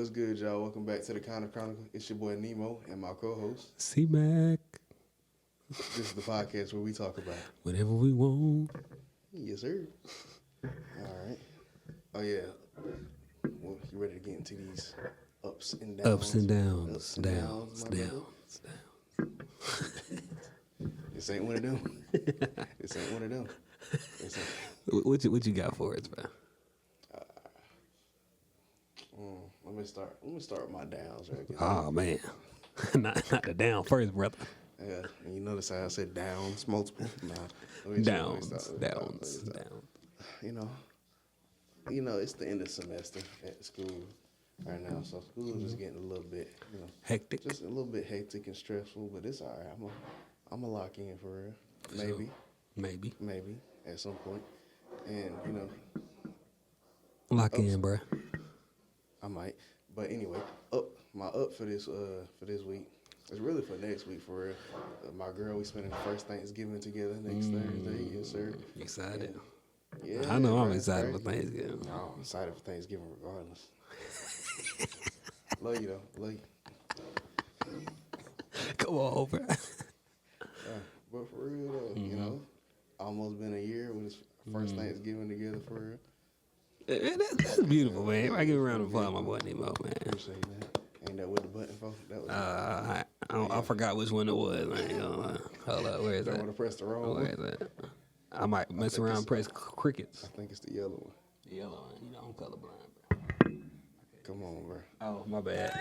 What's good, y'all? Welcome back to the College Chronicles. It's your boy Nemo and my co-host. Cmac. This is the podcast where we talk about Whatever we want. Yes, sir. All right. Oh yeah. Well, you ready to get into these ups and downs? Ups and downs. Ups and Downs. my brother? This ain't one of them. This ain't one of them. What you got for us, bro? Let me start with my downs, right? Oh man, not the down first, brother. Yeah, and you notice how I said downs multiple. Downs. You know, it's the end of semester at school right now, so school is just getting a little bit, Hectic. just a little bit hectic and stressful. But it's all right. I'm a lock in for real. Maybe at some point, and Lock in, bro. I might. But anyway, my up for this week. It's really for next week for real. My girl, we spending the first Thanksgiving together next Thursday. Yes, sir. Excited? Yeah. I know I'm excited for Thanksgiving. No, I'm excited for Thanksgiving regardless. Love you though. Love you. Come on, bro. But for real though, almost been a year with his first Thanksgiving together for real. That's beautiful, man. I give a round of applause, my boy Nemo, man. Appreciate that. Ain't that with the button for? That was I forgot which one it was. I ain't gonna lie. Hold up, where is Don't that? want to press the wrong Where one. is that? I might mess around and press crickets. I think it's the yellow one. The yellow one. You know I'm colorblind, bro. Come on, bro. Oh, my bad.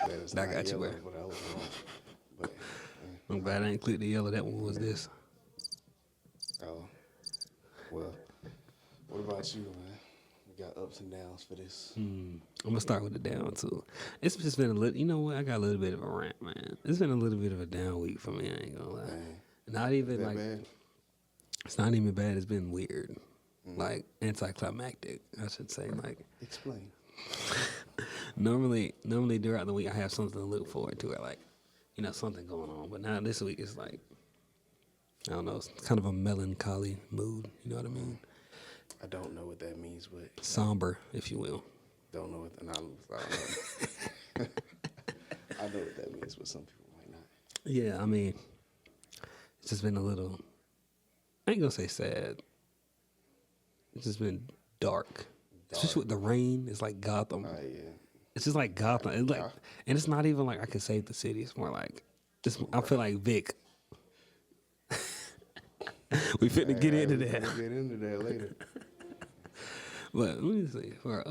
Yeah, it's I not got you, yellow, bro. but I was wrong. But I'm glad I ain't clicked the yellow. That one was this. oh, well. What about you, man? We got ups and downs for this. I'm gonna start with the down too. It's just been a little. You know what? I got a little bit of a rant, man. It's been a little bit of a down week for me. I ain't gonna lie. Dang. Not even That like bad? it's not even bad. It's been weird, like anticlimactic. I should say. Like Explain. normally throughout the week I have something to look forward to, or like something going on. But now this week it's like I don't know. It's kind of a melancholy mood. You know what I mean? I don't know what that means, but Somber, if you will. don't know what I don't know. I know what that means, but some people might not. Yeah, I mean, it's just been a little. I ain't gonna say sad. It's just been dark. Especially with the rain. It's like Gotham. Yeah. It's just like Gotham. It's like, and it's not even like I can save the city. It's more like, I feel like Vic. We finna get into that. We'll get into that later. But let me see. For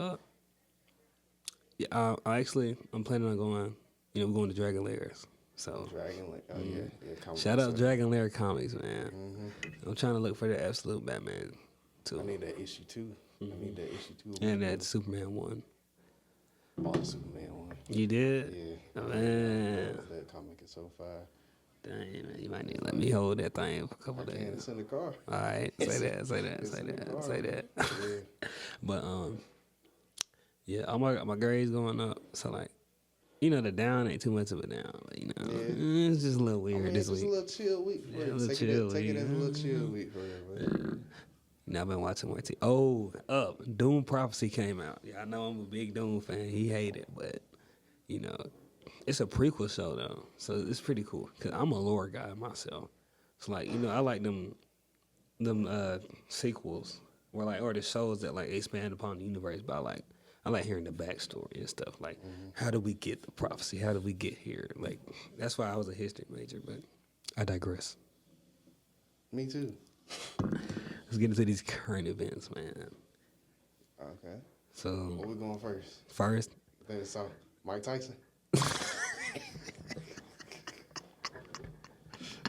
I'm planning on going. We're going to Dragon Lairs. So Dragon Lake. Oh yeah. Comic shout out book Dragon Lair Comics, man. I'm trying to look for the absolute Batman too. I need that issue too. And that Superman one. Bought the Superman one. You did? Yeah. Oh, man. That comic is so fire. Dang, man, you might need to let me hold that thing for a couple And days. it's in the car. All right, say that. Yeah. But yeah, all my grades going up. So like, the down ain't too much of a down, but it's just a little weird this it's week. a little chill week for you. Take it as a little chill week for you, Now I've been watching more TV. Oh, Doom Prophecy came out. Yeah, I know I'm a big Doom fan. He hated, but it's a prequel show though, so it's pretty cool. Cause I'm a lore guy myself. So like, I like them sequels or the shows that like expand upon the universe. But I like hearing the backstory and stuff. Like, how did we get the prophecy? How did we get here? Like, that's why I was a history major. But I digress. Me too. Let's get into these current events, man. Okay. So, Where we going first? First, I think it's Mike Tyson.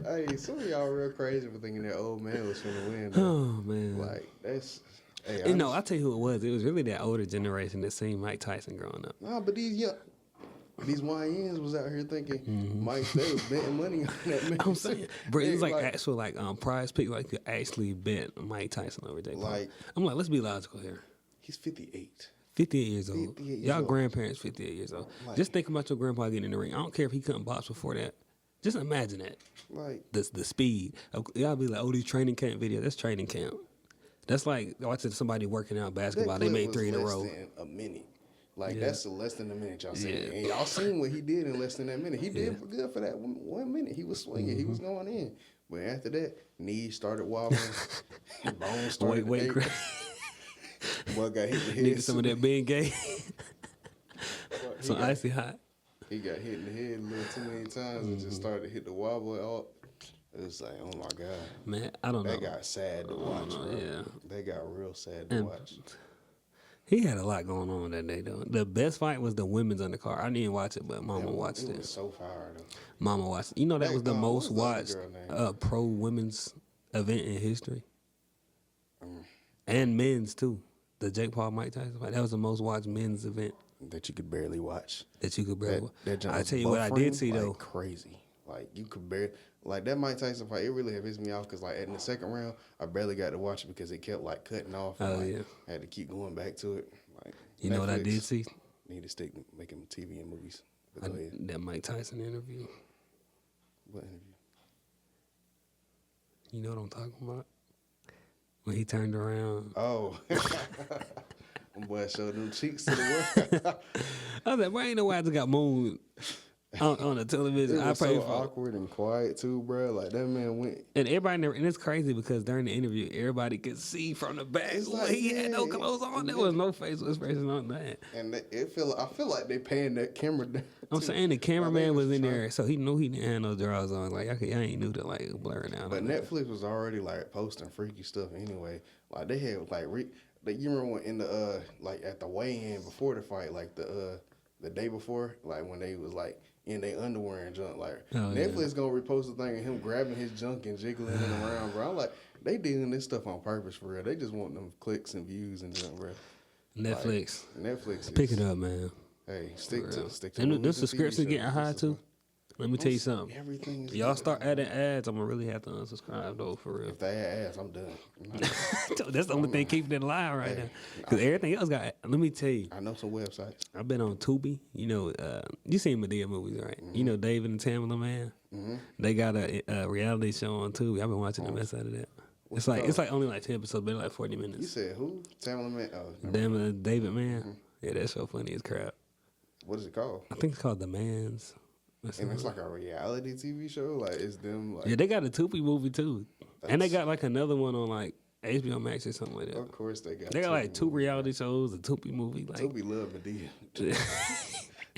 Hey, some of y'all real crazy for thinking that old man was finna win. Though. oh man, Like that's. Hey, I'll tell you who it was. It was really that older generation that seen Mike Tyson growing up. Nah, but these YNs was out here thinking Mike, they was betting money on that man. I'm saying, bro, it was like actual prize pick. Like you actually bet Mike Tyson over Jake Paul. I'm like, let's be logical here. He's 58. 58 years old. 58 years Y'all old. grandparents 58 years old. Like- Just think about your grandpa getting in the ring. I don't care if he couldn't box before that. Just imagine that. Like The speed. Y'all be like, these training camp video. That's training camp. That's like watching somebody working out basketball. that They clip made was 3 in a less row. than a minute. Like, Yeah. that's less than a minute, y'all said. Yeah. And y'all seen what he did in less than that minute. He did good for that 1 minute. He was swinging. He was Mm-hmm. going in. But after that, knees started wobbling. Bones started Wait, to ache. Boy got hit in the head. Nigga, some of that being gay. He Some got- icy hot. He got hit in the head a little too many times and just started to hit the wobble out. It was like, oh my God. Man, I don't know. That got sad to watch, bro. Yeah. That got real sad to And watch. he had a lot going on that day, though. The best fight was the women's undercard. I didn't watch it, but Mama watched It it. was so fire, though. Mama watched it. You know that Hey, was the what most was the other watched girl name? pro women's event in history, Mm. and men's too. The Jake Paul Mike Tyson fight. That was the most watched men's event That you could barely watch. that you could barely. That jump I was tell you what I did see like though. crazy. Like you could barely like that Mike Tyson fight. It really had pissed me off because like in the second round, I barely got to watch it because it kept like cutting off. And, Oh, like, yeah. I had to keep going back to it. Like You know what I Netflix did see? Need to stick making TV and movies. But go ahead. That Mike Tyson interview. What interview? You know what I'm talking about? When he turned around. Oh, boy, showed them cheeks to the world. I was like, bro, ain't no way I just got mooned on the television. It I was prayed so for. awkward and quiet too, bro. Like that man went. And everybody never, and it's crazy because during the interview, everybody could see from the back. It's Like, like, he had no yeah, clothes on. There yeah. was no facial expression on that. And I feel like they paying that camera down. I'm too. saying the cameraman Like, they was in trying- there, so he knew he didn't have no drawers on. Like I ain't knew to like blur it out. But on that. Netflix was already like posting freaky stuff anyway. Like they had like you remember when in the like at the weigh-in before the fight, like the day before, like when they was like in their underwear and junk. Like Oh, Netflix gonna repost the thing of him grabbing his junk and jiggling it around, bro. I'm like, they doing this stuff on purpose for real. They just want them clicks and views and junk, bro. Netflix, Like, Netflix is, pick it up, man. Hey, stick For real. to And movies the and TV subscriptions getting shows. high too. Let me tell you something. Everything is Y'all start adding ads, I'm gonna really have to unsubscribe though, for real. If they had ass, I'm done. That's the only thing keeping it alive right now. Because everything else got. Let me tell you, I know some websites. I've been on Tubi. You know, you seen Medea movies, right? You know David and Tamela Man. Mm-hmm. They got a reality show on Tubi. I've been watching the mess out of that. It's like only like 10 episodes, but like 40 You minutes. said who? Tamela Man. Oh, never mind. Damn, David Man. Yeah, that's so funny as crap. What is it called? I think it's called The Man's. And it's like a reality TV show. Like it's them. Like Yeah, they got a Tubi movie too, and they got like another one on like HBO Max or something like that. of course they got. They got like two movie. reality shows, a Tubi movie. Like, Tubi love Medea.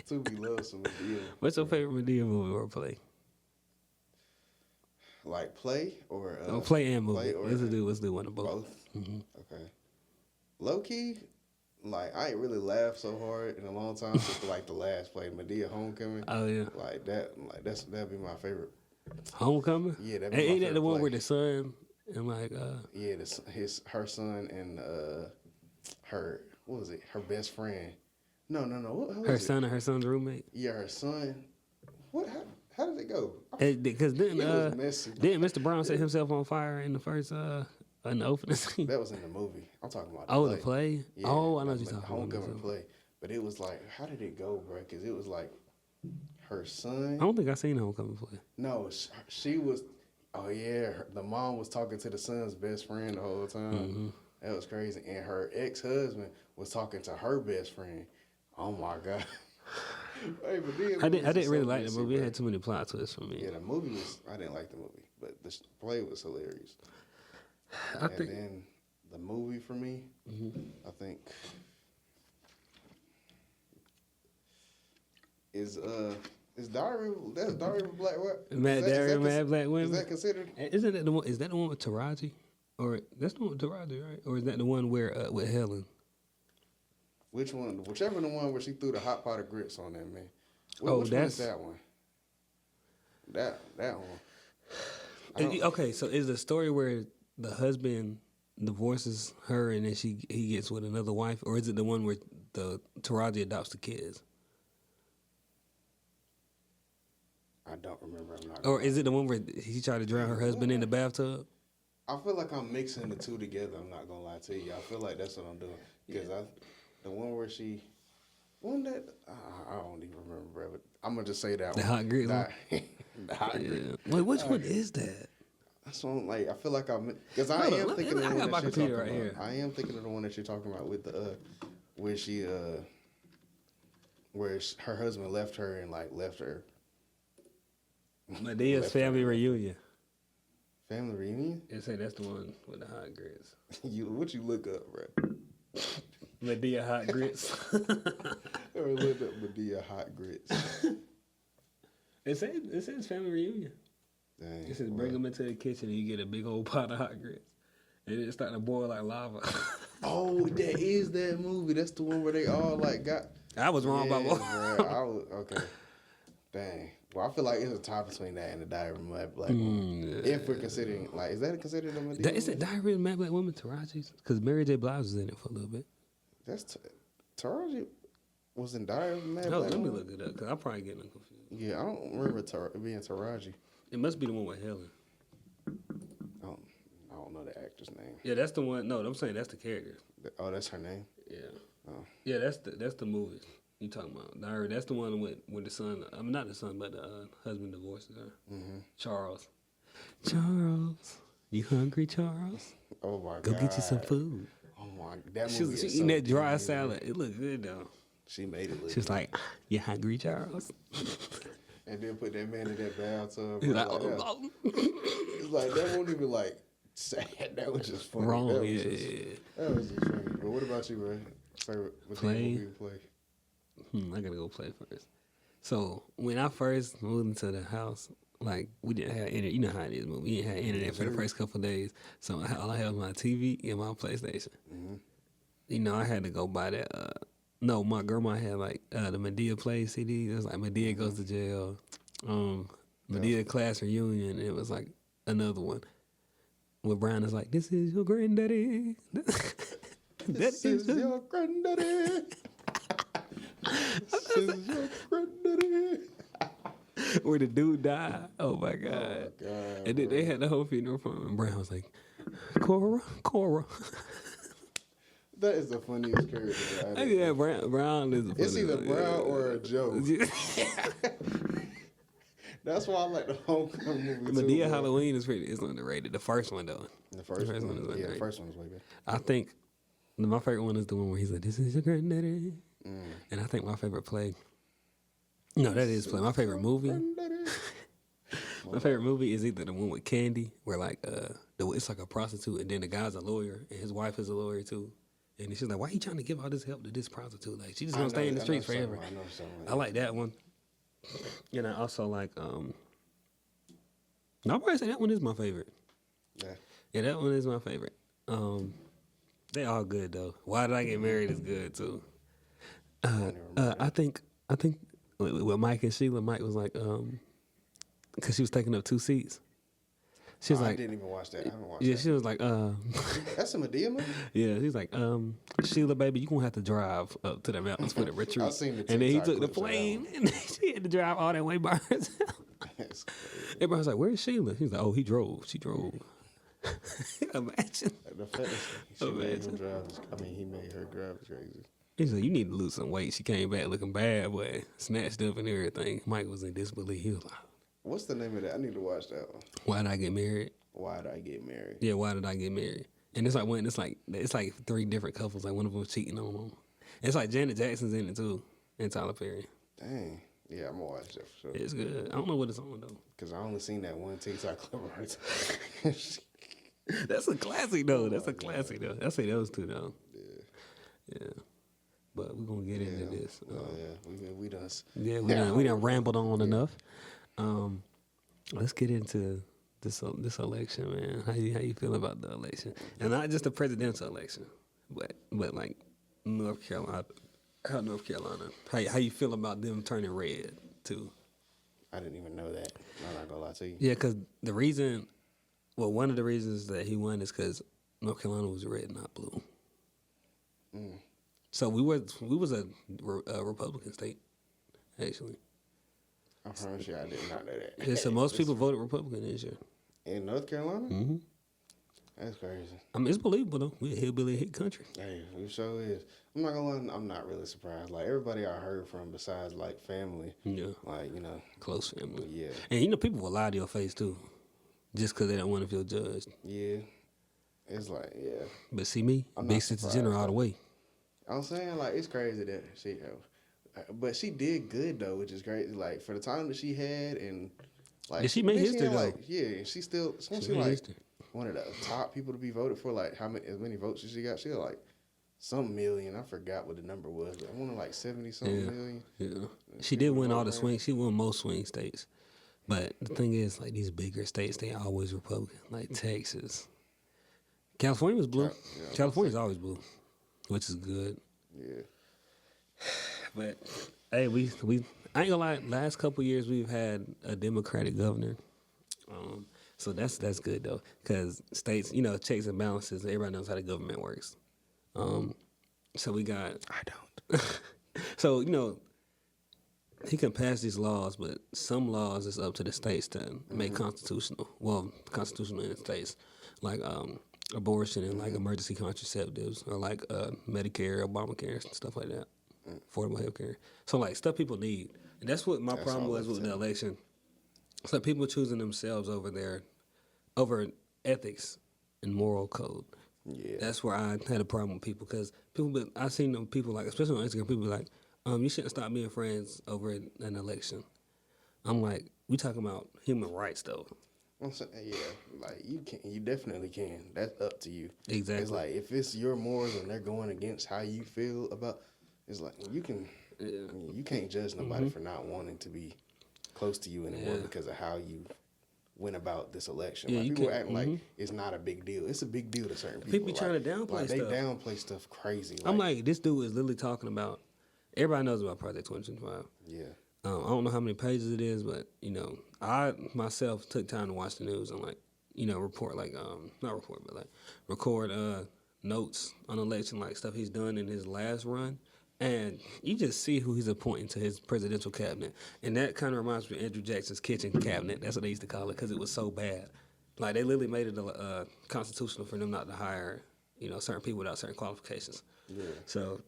Tubi loves some Medea. what's your favorite Medea movie or play? Like play or Play and movie. play or Let's do one of both. both. Mm-hmm. Okay. Low key, like I ain't really laughed so hard in a long time since like the last play, Medea Homecoming. Oh yeah, Like that'd be my favorite. Homecoming. Yeah, that'd be my Ain't that favorite the one play. where the son and like Yeah, her son and her what was it? Her best friend. No. What was her it? son and her son's roommate? Yeah, her son. What? How did it go? Because It was messy. didn't Mr. Brown set himself on fire in the first in the opening scene? That was in the movie. I'm talking about. The play. Yeah, Oh, I know what the you're talking Homecoming about. play. But it was like, how did it go, bro? Because it was like her son. I don't think I seen the Homecoming play. No, she was. Oh yeah, the mom was talking to the son's best friend the whole time. Mm-hmm. That was crazy. And her ex-husband was talking to her best friend. Oh my god. Hey, but I didn't really like the movie. It had too many plot twists for me. Yeah, the movie was. I didn't like the movie, but the play was hilarious. I And think then the movie for me, I think, is Diary of a Black Woman. Mad Diary of Mad Black Women. Is that considered? Isn't that the one? Is that the one with Taraji? Or that's the one with Taraji, right? Or is that the one where with Helen? Which one? Whichever the one where she threw the hot pot of grits on that man. Which one is that one? That one. Okay, so is the story where the husband divorces her and then he gets with another wife, or is it the one where the Taraji adopts the kids? I don't remember. I'm not. Or is it the one where he tried to drown her husband in the bathtub? I feel like I'm mixing the two together. I'm not gonna lie to you. I feel like that's what I'm doing because the one where I don't even remember, bro. But I'm gonna just say that The one. hot grits one? The hot grits. Wait, which one is that? That's one. Like I feel like I'm because I Hold am on, thinking of I the got one my that you're computer talking right about. here. I am thinking of the one that you're talking about with the where she where her husband left her and like left her. Medea's Left family her. reunion. Family reunion? They say that's the one with the hot grits. What you look up, bro? Medea hot grits. Or look up Medea hot grits. It says family reunion. Dang, It says bring them into the kitchen and you get a big old pot of hot grits. And it's starting to boil like lava. Oh, that is that movie. That's the one where they all like got. I was wrong about what. Okay. Dang. Well, I feel like it's a tie between that and the Diary of a Mad Black Woman. If we're considering, like, is that considered a Medea? Is it Diary of a Mad Black Woman, Taraji's? Because Mary J. Blige was in it for a little bit. That's Taraji was in Diary of a Mad No, Black let me Woman. look it up because I'm probably getting them confused. Yeah, I don't remember being Taraji. It must be the one with Helen. I don't know the actor's name. Yeah, that's the one. No, I'm saying that's the character. Oh, that's her name? Yeah. Oh. Yeah, that's the movie you talking about. Diary. That's the one with the son. I mean, not the son, but the husband divorces her. Mm-hmm. Charles. Charles, you hungry, Charles? Oh, my God. Go get you some food. Oh, my. That She movie is eating that dry good. salad. It looked good, though. She made it look She was like, you hungry, Charles? And then put that man in that bathtub. He's like, It's like, that wasn't even like sad. That was just funny. Wrong, That was yeah. That was just funny. But what about you, bro? Favorite Play? movie you play? I gotta go play first. So when I first moved into the house, like we didn't have internet. You know how it is, we didn't have internet for the first couple of days. So all I had was my TV and my PlayStation. Mm-hmm. You know, I had to go buy that. No, my grandma had like the Medea Play CD. It was like Medea Goes to Jail, Medea Class Reunion. And it was like another one where Brown is like, "This is your granddaddy." This is your granddaddy. This is your granddaddy. Where the dude died. Oh my God. Oh, God, And then they had the whole funeral for him. And Brown was like, Cora. That is the funniest character. Yeah, Brown is. It's either Brown or a joke. That's why I like the Homecoming movie too. Medea bro. Halloween is pretty. It's underrated. The first one though. The first one is yeah, the underrated. first one was way better. I think my favorite one is the one where he's like, "This is your granddaddy," and I think my favorite play. No, that is play. My favorite movie. Granddaddy. My favorite movie is either the one with Candy, where like it's like a prostitute, and then the guy's a lawyer, and his wife is a lawyer too. And she's like, "Why are you trying to give all this help to this prostitute? Like, she just gonna stay in the streets forever." I like that one. And I also like I'll probably say that one is my favorite. Yeah, that one is my favorite. They all good though. Why Did I Get Married is good too. I think with Mike and Sheila, Mike was like, because she was taking up 2 seats. She was I like, didn't even watch that. I haven't watched yeah, that. she was like, That's a Medea movie? yeah, she's like, Sheila, baby, you gonna have to drive up to the mountains for the retreat. I seen the And then he TikTok took the clips of that plane, and she had to drive all that way by herself. That's crazy. Everybody's like, "Where's Sheila?" He's like, "Oh, he drove. She drove." Imagine. The fact that she made him drive, he made her drive is crazy. He's like, "You need to lose some weight." She came back looking bad, boy, snatched up and everything. Mike was in disbelief. He was like, What's the name of that? I need to watch that one. "Why did I get married?" Why Did I Get Married? Yeah, why did I get married? And it's like 3 different couples. Like one of them was cheating on them. It's like Janet Jackson's in it too, and Tyler Perry. Dang. Yeah, I'm going to watch that for sure. It's good. I don't know what it's on though. Because I only seen that one TikTok clip of her. That's a classic though. That's a classic though. I say those two though. Yeah. But we're gonna get into this. We done. Yeah, we done rambled on enough. Let's get into this election, man. How you feel about the election, and not just the presidential election, but like North Carolina. How you feel about them turning red too? I didn't even know that. I'm not gonna lie to you. Yeah, because one of the reasons that he won is because North Carolina was red, not blue. So we was a Republican state, actually. I promise you, I did not know that. Yeah, so most people voted Republican this year. In North Carolina? Mm-hmm. That's crazy. I mean, it's believable though. We're a hillbilly hit country. Hey, it sure is. I'm not gonna lie, I'm not really surprised. Like everybody I heard from, besides like family, Yeah, like close family. yeah, And people will lie to your face too, just because they don't want to feel judged. yeah. It's like But see me, I'm big not sister surprised, general all the way. I'm saying like it's crazy that but she did good though, which is great. Like for the time that she had, and like Yeah, she made history though. Like, yeah, and she still she made like history. one of the top people to be voted for. Like as many votes as she got? She got like some million. I forgot what the number was. But I wanted like 70 something million. Yeah, she did win all the swing. She won most swing states. But the thing is, like these bigger states, they always Republican. Like Texas, California was blue. California's always blue, which is good. Yeah. But hey, we I ain't gonna lie. Last couple years we've had a Democratic governor, so that's good though, because states, checks and balances. Everybody knows how the government works. So we got. I don't. So he can pass these laws, but some laws it's up to the states to make constitutional. Well, constitutional in the states, like abortion and like emergency contraceptives, or like Medicare, Obamacare, stuff like that, affordable health care. So like stuff people need, and that's what my problem was with the election. So people choosing themselves over ethics and moral code. Yeah. That's where I had a problem with people, because I seen them people, like, especially on Instagram, people be like, you shouldn't stop being friends over an election. I'm like, we talking about human rights though. Yeah, like you definitely can. That's up to you. Exactly. It's like if it's your morals and they're going against how you feel about, it's like you can. Yeah. You can't judge nobody for not wanting to be close to you anymore because of how you went about this election. Yeah, like, you people can't- acting like it's not a big deal. It's a big deal to certain people. People be like, trying to downplay like, stuff. They downplay stuff crazy. I'm like, this dude is literally talking about. Everybody knows about Project 2025. yeah. I don't know how many pages it is, but I myself took time to watch the news and report record notes on election, like stuff he's done in his last run, and you just see who he's appointing to his presidential cabinet, and that kind of reminds me of Andrew Jackson's kitchen cabinet. That's what they used to call it, because it was so bad. Like they literally made it constitutional for them not to hire certain people without certain qualifications. Yeah. So.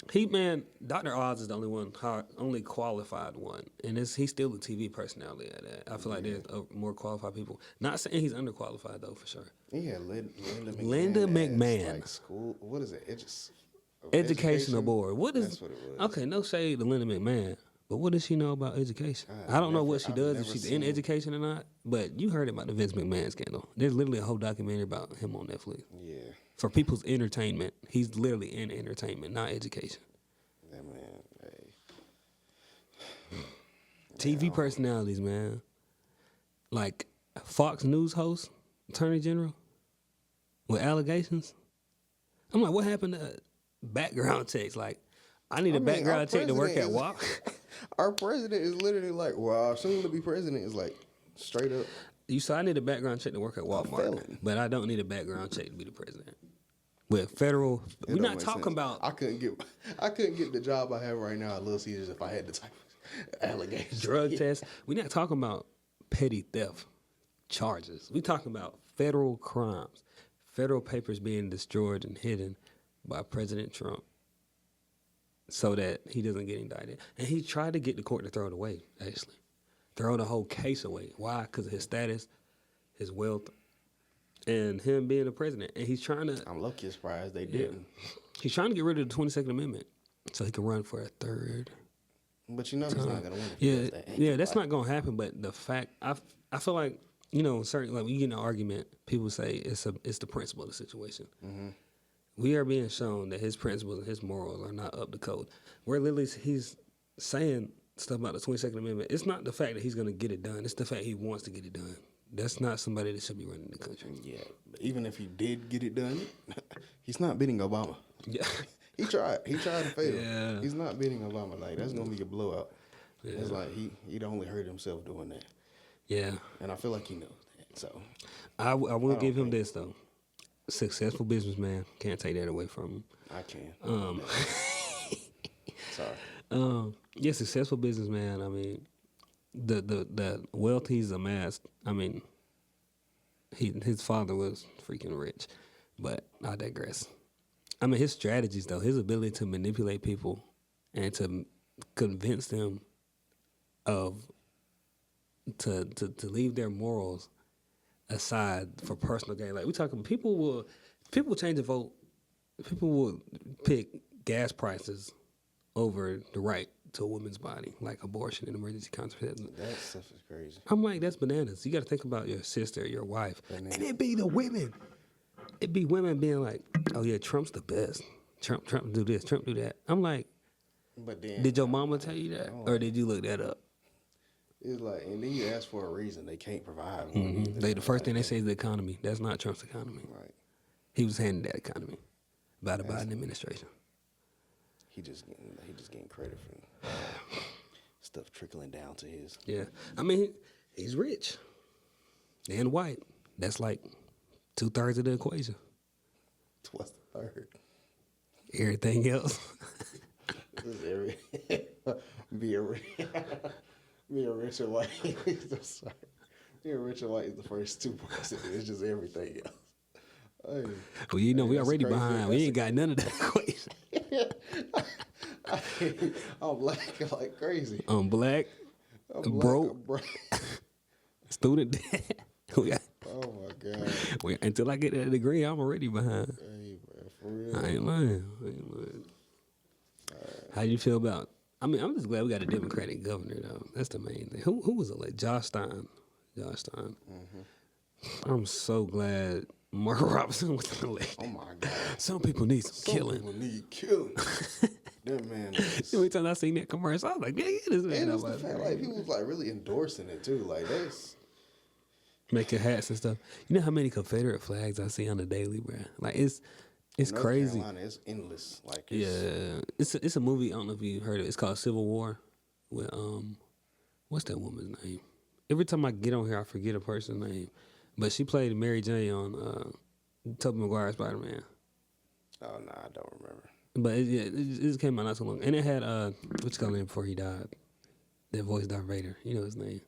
Dr. Oz is the only qualified one, and he's still a TV personality at that. I feel like there's more qualified people. Not saying he's underqualified though, for sure. Yeah, Linda McMahon. Linda McMahon. Like school, what is it? Educational board. What is? That's what it was. Okay, no shade to Linda McMahon, but what does she know about education? I don't know what she does, if she's in education or not. But you heard about the Vince McMahon scandal. There's literally a whole documentary about him on Netflix. Yeah. For people's entertainment, he's literally in entertainment, not education. That man, hey. TV personalities, man. Like Fox News host, Attorney General, with allegations. I'm like, what happened to background checks? Like, I need a background check to work at WAP. Our president is literally like, well, soon to be president is like straight up. I need a background check to work at Walmart, felon. but I don't need a background check to be the president. With federal, we're It not don't make talking sense. about I couldn't get the job I have right now at Little Caesars if I had the type of allegations. drug tests. We're not talking about petty theft charges. We're talking about federal crimes, federal papers being destroyed and hidden by President Trump so that he doesn't get indicted. And he tried to get the court to throw it away, actually. Throw the whole case away. Why? Because of his status, his wealth, and him being the president. And he's trying to... I'm lucky surprised they didn't. He's trying to get rid of the 22nd Amendment so he can run for a third. But he's not going to win. If Yeah, he does that. yeah, that's not going to happen. But the fact... I feel like, certain, like when you get in an argument, people say it's the principle of the situation. Mm-hmm. We are being shown that his principles and his morals are not up to code. Where literally he's saying stuff about the 22nd Amendment. It's not the fact that he's going to get it done. It's the fact he wants to get it done. That's not somebody that should be running the country. Yeah, but even if he did get it done, he's not beating Obama. Yeah. He tried to fail. Yeah. He's not beating Obama. Like, that's going to be a blowout. Yeah. It's like he'd only hurt himself doing that. Yeah. And I feel like he knows that. So I will give him this, though. Successful businessman. Can't take that away from him. I can. Sorry. Yeah, successful businessman. I mean, the wealth he's amassed. I mean, his father was freaking rich, but I digress. I mean, his strategies though, his ability to manipulate people and to convince them to leave their morals aside for personal gain. Like we talking, people will change the vote. People will pick gas prices over the right to a woman's body, like abortion and emergency contraception. That stuff is crazy. I'm like, that's bananas. You got to think about your sister, your wife, Bananas. and it be the women. It be women being like, oh yeah, Trump's the best. Trump do this, Trump do that. I'm like, But then, did your mama tell you that, or did you look that up? it's like, and then you ask for a reason. They can't provide one either. The first thing they say is the economy. That's not Trump's economy. Right. He was handing that economy by the Biden administration. He just getting credit for stuff trickling down to his. Yeah, I mean, he's rich and white. That's like 2/3 of the equation. What's the third? Everything else. Be a rich and white. I'm sorry. Being rich and white is the first 2 parts. It's just everything else. Hey, Well, you know, we that's already crazy. behind. We ain't got none of that equation. I'm black like crazy. I'm black, I'm black, broke, I'm broke. student debt. Oh my God. Until I get that degree, I'm already behind. Hey, bro, for real. I ain't lying. How you feel about? I mean, I'm just glad we got a Democratic governor, though. That's the main thing. Who was elected? Josh Stein. I'm so glad Mark Robinson was elected. Oh my God. Some people need some killing. People need killing. That man. Every time I seen that commercial, I was like, yeah, get this man And out it's the of fact, like, he was like really endorsing it too. Like that's. making hats and stuff. You know how many Confederate flags I see on the daily, bro? Like it's North crazy. Carolina, it's endless. Like Yeah, it's a movie. I don't know if you heard of it. It's called Civil War. With what's that woman's name? Every time I get on here, I forget a person's name. But she played Mary Jane on Tobey Maguire's Spider-Man. Oh no, I don't remember. But it just came out not so long, and it had what you call him before he died. That voice Darth Vader. You know his name.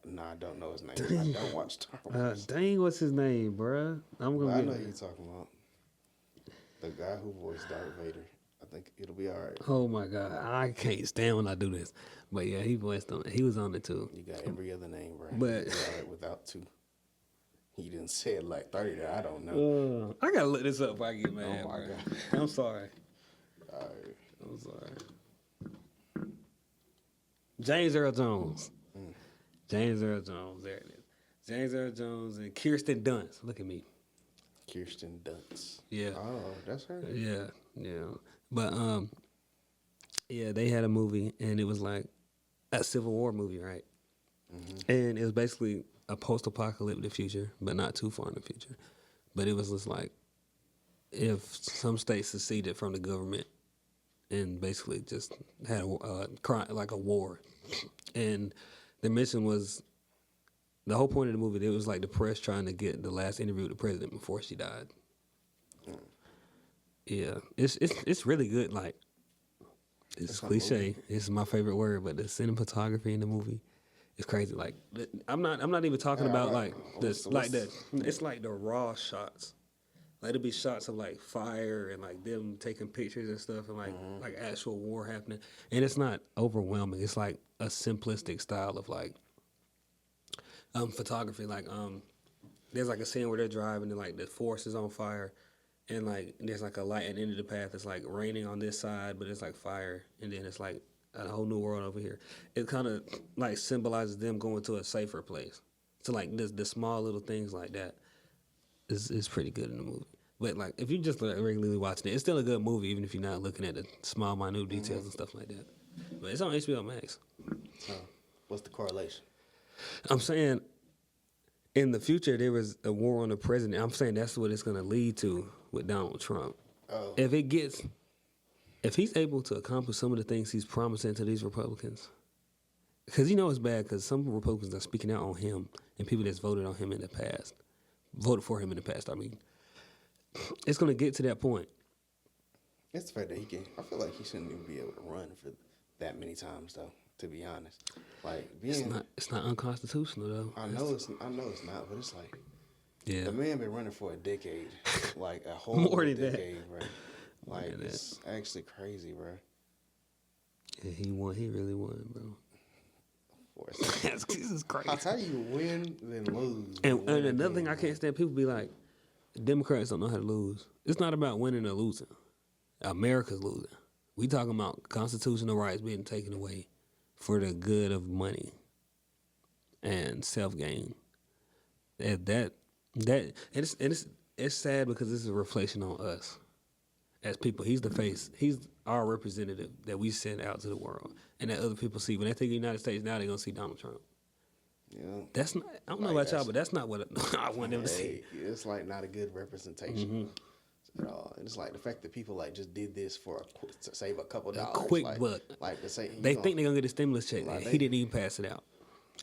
No, I don't know his name. I don't watch Star Wars. Dang, what's his name, bruh? I'm gonna I get know who you're talking about. The guy who voiced Darth Vader. I think it'll be all right. Oh my God, I can't stand when I do this. But yeah, he voiced on it. He was on it too. You got every other name, bro. But- You'll be all right without 2. He didn't say it like 30 that I don't know. I gotta look this up before I get mad. Oh my bruh. God. I'm sorry. All right. I'm sorry. James Earl Jones. James Earl Jones. There it is. James Earl Jones and Kirsten Dunst. Look at me. Kirsten Dunst. Yeah. Oh, that's her. Yeah. But yeah, they had a movie and it was like a Civil War movie, right? And it was basically a post-apocalyptic future, but not too far in the future. But it was just like if some states seceded from the government and basically just had like a war, and the mission was the whole point of the movie. It was like the press trying to get the last interview with the president before she died. Yeah, it's really good. Like it's cliche. It's my favorite word, but the cinematography in the movie is crazy. Like I'm not even talking about like this like the it's like the raw shots. Like it'll be shots of like fire and like them taking pictures and stuff and like actual war happening. And it's not overwhelming. It's like a simplistic style of like photography. Like there's like a scene where they're driving and like the forest is on fire and like there's like a light at the end of the path. It's like raining on this side, but it's like fire, and then it's like a whole new world over here. It kind of like symbolizes them going to a safer place. So like the small little things like that is pretty good in the movie. But like if you just like regularly watching it, it's still a good movie even if you're not looking at the small minute details and stuff like that. But it's on HBO Max. So, what's the correlation? I'm saying in the future there was a war on the president. I'm saying that's what it's going to lead to with Donald Trump. Oh. If he's able to accomplish some of the things he's promising to these Republicans, because you know it's bad because some Republicans are speaking out on him and people that's voted for him in the past. I mean, it's going to get to that point. It's the fact that he can. I feel like he shouldn't even be able to run for that many times, though. To be honest, like It's not unconstitutional though. I know it's not, but it's like Yeah. the man been running for a decade, like a whole More than that. decade, bro. Like it's actually crazy, bro. Yeah, he won. He really won, bro. This is crazy. How you win then lose? And another thing I can't stand, people be like, Democrats don't know how to lose. It's not about winning or losing. America's losing. We talking about constitutional rights being taken away for the good of money and self gain. That it's sad because this is a reflection on us as people. He's the face. He's our representative that we send out to the world, and that other people see. When they think of the United States, now they're gonna see Donald Trump. Yeah. That's not. I don't know about y'all, but that's not what I want them to see. It's like not a good representation at all. And it's like the fact that people like just did this for to save a couple dollars. Quick like, buck. Like to say They think they're gonna get a stimulus check. Like He didn't even pass it out.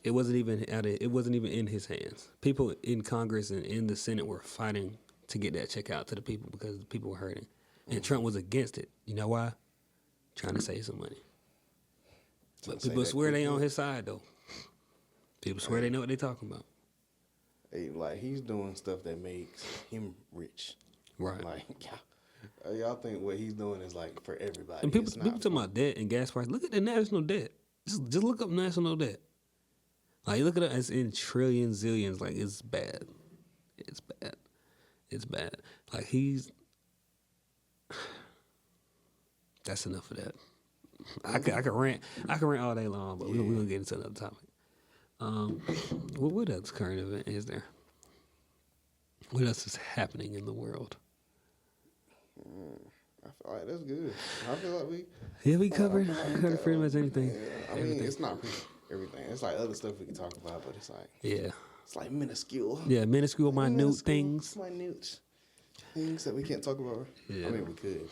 It wasn't even It wasn't even in his hands. People in Congress and in the Senate were fighting to get that check out to the people because the people were hurting, and Trump was against it. You know why? Trying to save some money. But people swear they on his side though. People swear they know what they talking about. Hey, like he's doing stuff that makes him rich. Right. Like y'all think what he's doing is like for everybody. And people talking about debt and gas prices. Look at the national debt. Just look up national debt. Like, you look at it, it's in trillions, zillions. Like, it's bad. It's bad. It's bad. Like, that's enough of that. I can rant all day long, but we're gonna get into another topic. What else current event is there? What else is happening in the world? I feel like that's good. I feel like we covered pretty much anything. Yeah, I mean, it's not everything. It's like other stuff we can talk about, but it's like it's like minuscule. Yeah, minuscule, minute things. Minute things that we can't talk about. Yeah. I mean, we could.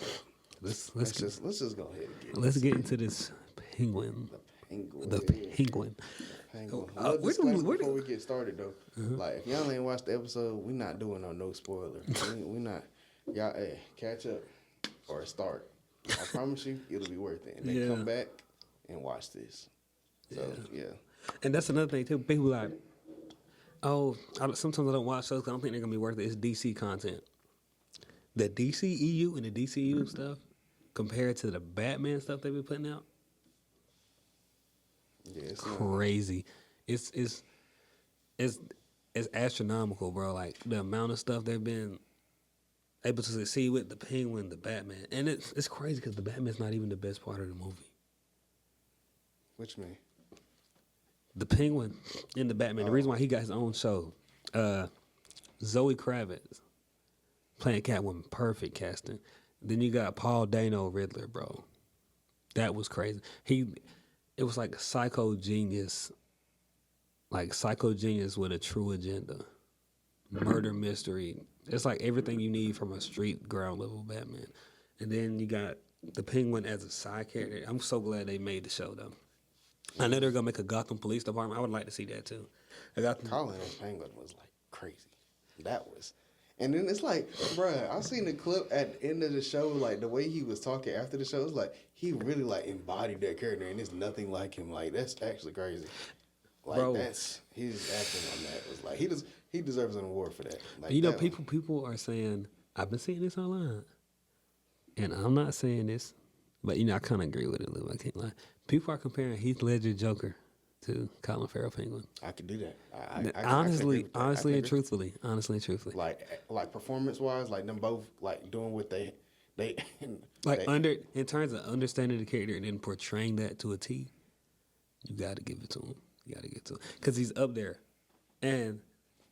Let's just go ahead and let's get into this penguin. The penguin. Before we get started though, like if y'all ain't watched the episode, we not doing no spoiler. we not. Y'all, catch up or start. I promise you, it'll be worth it. And then come back and watch this. So yeah. And that's another thing too. People like, sometimes I don't watch shows 'cause I don't think they're gonna be worth it. It's DC content. The DCEU and the DCU stuff compared to the Batman stuff they've been putting out. Yeah, it's crazy. It's astronomical, bro. Like the amount of stuff they've been able to succeed with the Penguin, the Batman, and it's crazy because the Batman's not even the best part of the movie. Which mean? The Penguin in the Batman. The reason why he got his own show, Zoe Kravitz playing Catwoman, perfect casting. Then you got Paul Dano Riddler, bro. That was crazy. It was like a psycho genius with a true agenda, murder mystery. It's like everything you need from a street ground level Batman. And then you got the Penguin as a side character. I'm so glad they made the show though. I know they're gonna make a Gotham Police Department. I would like to see that too. Colin as Penguin was like crazy. And then it's like, bruh, I seen the clip at the end of the show, like the way he was talking after the show. It's like he really like embodied that character, and it's nothing like him. Like that's actually crazy. Like bro, his acting on that was like he deserves an award for that. Like, you know, people are saying, I've been seeing this online, and I'm not saying this, but you know I kind of agree with it a little. I can't lie. People are comparing Heath Ledger Joker to Colin Farrell Penguin. I could do that. Honestly and truthfully. Like performance wise, like them both like doing what they in terms of understanding the character and then portraying that to a T, you got to give it to him. You got to get to him because he's up there, and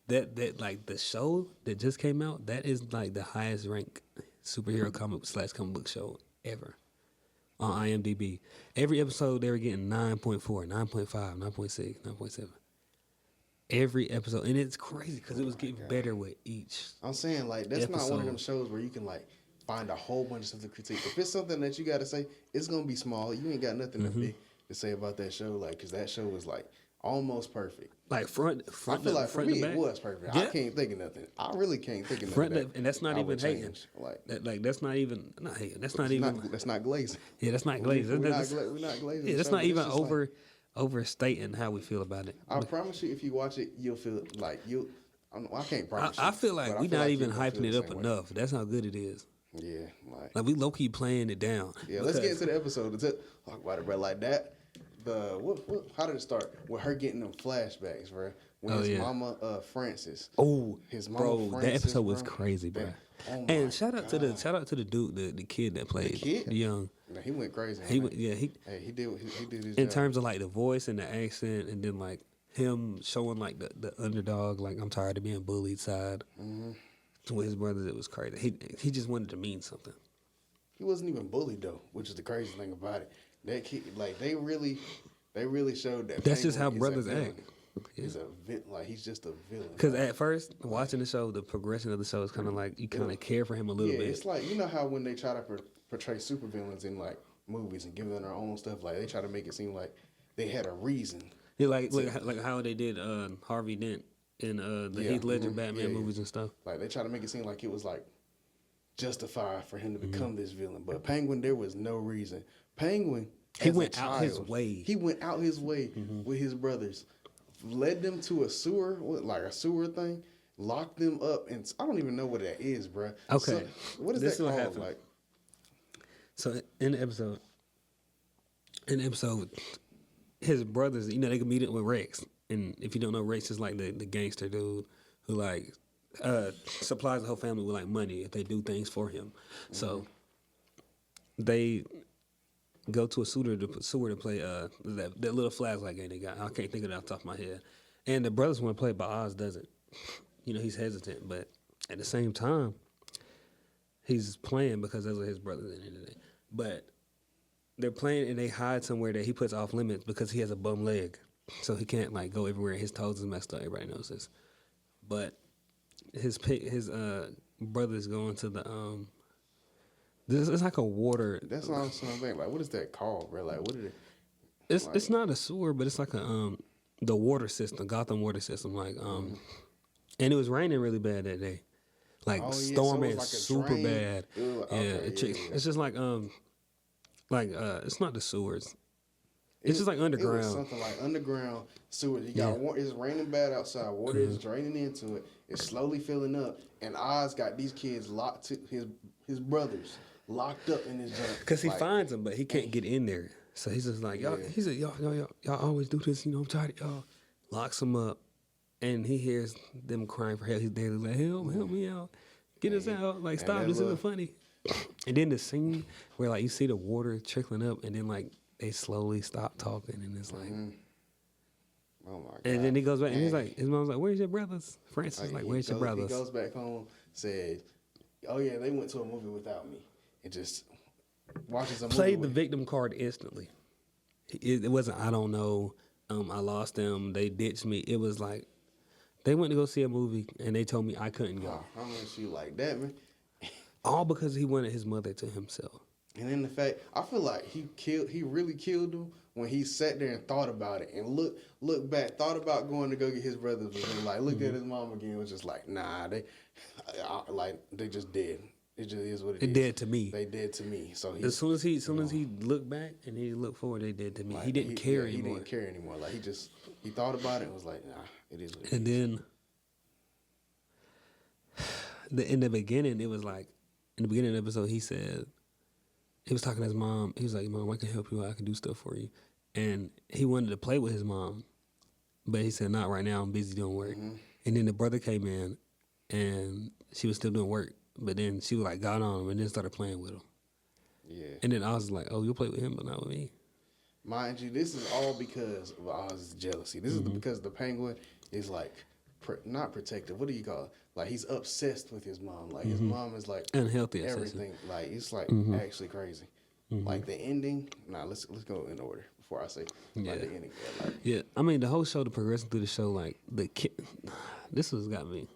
that like the show that just came out, that is like the highest ranked superhero comic book show ever. On IMDb. Every episode, they were getting 9.4, 9.5, 9.6, 9.7. Every episode. And it's crazy because it was getting better with each I'm saying, like, that's episode. Not one of them shows where you can, like, find a whole bunch of stuff to critique. If it's something that you got to say, it's going to be small. You ain't got nothing big to say about that show, like, because that show was, like, almost perfect. Like, front I feel like for me, it was perfect. Yeah. I can't think of nothing. I really can't think of nothing. And that's not even hating. That's not even hating. That's not glazing. Yeah, that's not glazing. We're not glazing. Yeah, that's not even overstating how we feel about it. I promise you, if you watch it, you'll feel like you. I can't promise. I feel like we're not even hyping it up enough. That's how good it is. Yeah, like we low key playing it down. Yeah, let's get into the episode. Talk about it, bro. Like that. How did it start? With her getting them flashbacks, bro. When his mama, Frances. Oh, his mama, bro, Frances, that episode was crazy, bro. Oh my And shout out to God. the dude, the kid that played kid? the young. Nah, he went crazy. He on went, that. yeah, He did his in job. terms of like the voice and the accent, and then like him showing like the underdog, like I'm tired of being bullied side. With his brothers, it was crazy. He just wanted to mean something. He wasn't even bullied though, which is the crazy thing about it. That kid, like they really showed that. That's just Penguin how is a brothers villain. act. He's like he's just a villain. Because at first, watching the show, the progression of the show is kind of like you kind of care for him a little Yeah, bit. it's like you know how when they try to portray supervillains in like movies and give them their own stuff, like they try to make it seem like they had a reason. Yeah, like how they did Harvey Dent in the Heath Ledger Batman movies and stuff. Like they try to make it seem like it was like justified for him to become this villain, but Penguin, there was no reason. Penguin, He went out his way. He went out his way with his brothers, led them to a sewer, like a sewer thing, locked them up, and I don't even know what that is, bro. Okay, So, what is This that is what called? happened. Like, So in the episode, his brothers, they can meet up with Rex, and if you don't know, Rex is like the gangster dude who like supplies the whole family with like money if they do things for him. So they go to a sewer to play that little flashlight game they got. I can't think of it off the top of my head. And the brothers want to play, but Oz doesn't. He's hesitant, but at the same time, he's playing because those are his brothers at the end of the day. But they're playing and they hide somewhere that he puts off limits because he has a bum leg. So he can't like go everywhere. His toes is messed up. Everybody knows this. But his brothers go into the it's like a water. that's what I'm saying. Like, what is that called, bro? Like, what is it? It's not a sewer, but it's like a the water system, Gotham water system. Like and it was raining really bad that day. Like storming like a super drain. bad. Okay, It's just like it's not the sewers. It's just like underground. It was something like underground sewers. You got it's raining bad outside. Water is draining into it. It's slowly filling up, and Oz got these kids locked to his brothers locked up in this joint. Cause he finds them, but he can't get in there. So he's just like y'all. He said y'all always do this. I'm tired of y'all. Locks them up, and he hears them crying for help. He's there like help me out, get us out. Like stop, this isn't funny. And then the scene where like you see the water trickling up, and then like they slowly stop talking, and it's like. Oh my God. And then he goes back, and he's like, his mom's like, "Where's your brothers?" Francis is like, "Where's your brothers?" He goes back home, says, "Oh yeah, they went to a movie without me," and just watches a movie. Played the victim card instantly. It wasn't, I don't know, I lost them, they ditched me. It was like, they went to go see a movie, and they told me I couldn't go. How much you like that, man? All because he wanted his mother to himself. And then the fact, I feel like he really killed him when he sat there and thought about it and look back, thought about going to go get his brothers, but then like looked at his mom again, was just like, nah, they just dead. It just is what it is. It did to me. They did to me. So as soon as he looked back and he looked forward, they did to me. Like, he didn't care anymore. He didn't care anymore. Like he thought about it and was like, nah, it is what it and is. Then in the beginning, it was like, in the beginning of the episode, he said, he was talking to his mom. He was like, "Mom, I can help you out. I can do stuff for you." And he wanted to play with his mom, but he said, "Not right now. I'm busy doing work." And then the brother came in, and she was still doing work. But then she was like, got on him and then started playing with him. Yeah. And then I was like, "Oh, you'll play with him, but not with me." Mind you, this is all because of Oz's jealousy. This is because the penguin is like not protective. What do you call it? Like he's obsessed with his mom. Like his mom is like Unhealthy everything. Like it's like actually crazy. Like the ending. Nah, let's go in order before I say like the ending. Yeah, I mean the whole show, the progression through the show, like the kid. This was got me.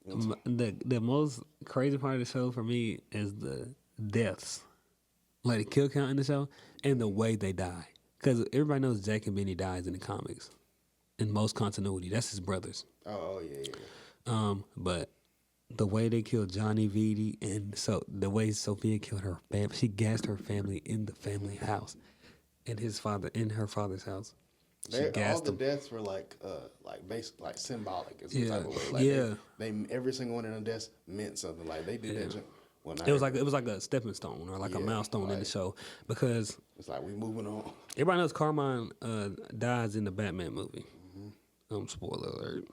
The most crazy part of the show for me is the deaths, like the kill count in the show and the way they die. Because everybody knows Jack and Benny dies in the comics, in most continuity. That's his brothers. Oh yeah. But the way they killed Johnny Vitti, and so the way Sophia killed her family, she gassed her family in the family house, and in her father's house. All the deaths were like basic, like symbolic in some type of way. Like they every single one of them deaths meant something. Like they did that. Well, it was like a stepping stone or like a milestone in the show, because it's like we moving on. Everybody knows Carmine dies in the Batman movie. Spoiler alert.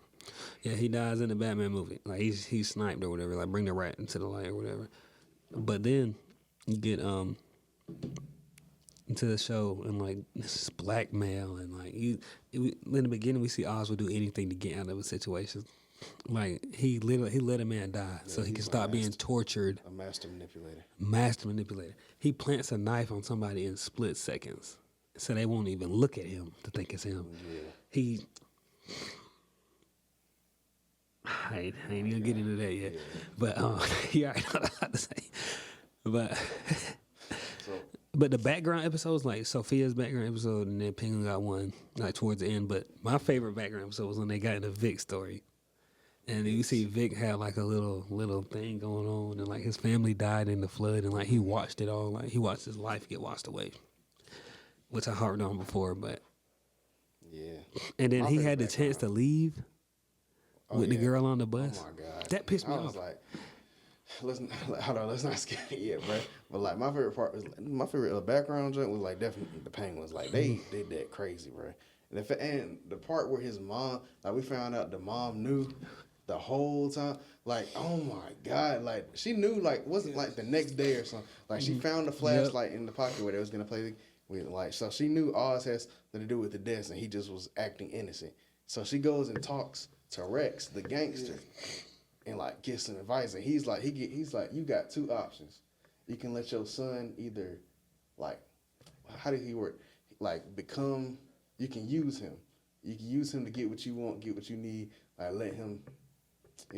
Yeah, he dies in the Batman movie. Like he's sniped or whatever. Like bring the rat into the light or whatever. But then you get into the show and like this is blackmail and like in the beginning we see Oz would do anything to get out of a situation. Like he let a man die so he can stop being tortured. A master manipulator. Master manipulator. He plants a knife on somebody in split seconds, so they won't even look at him to think it's him. Yeah. I ain't even gonna get into that yet, but he already know what to say. But but the background episodes, like Sophia's background episode, and then Penguin got one like towards the end. But my favorite background episode was when they got into Vic's story. And you see Vic had like a little thing going on, and like his family died in the flood, and like he watched it all, like he watched his life get washed away, which I harped on before, but yeah. And then he had the chance to leave with the girl on the bus. Oh my god, that pissed me off. I was like, let's not skip it yet, bro. But like my favorite background joint was like definitely the Penguins. Like they did that crazy, bro. And the part where his mom, like we found out the mom knew the whole time, like, oh my god, like she knew, like wasn't like the next day or something. Like she found the flashlight in the pocket where they was gonna play with, like, so she knew Oz has to do with the deaths, and he just was acting innocent. So she goes and talks to Rex, the gangster, and like gets some advice, and he's like, you got two options. You can let your son either, like, how did he work? Like become, you can use him. You can use him to get what you want, get what you need. Like let him. I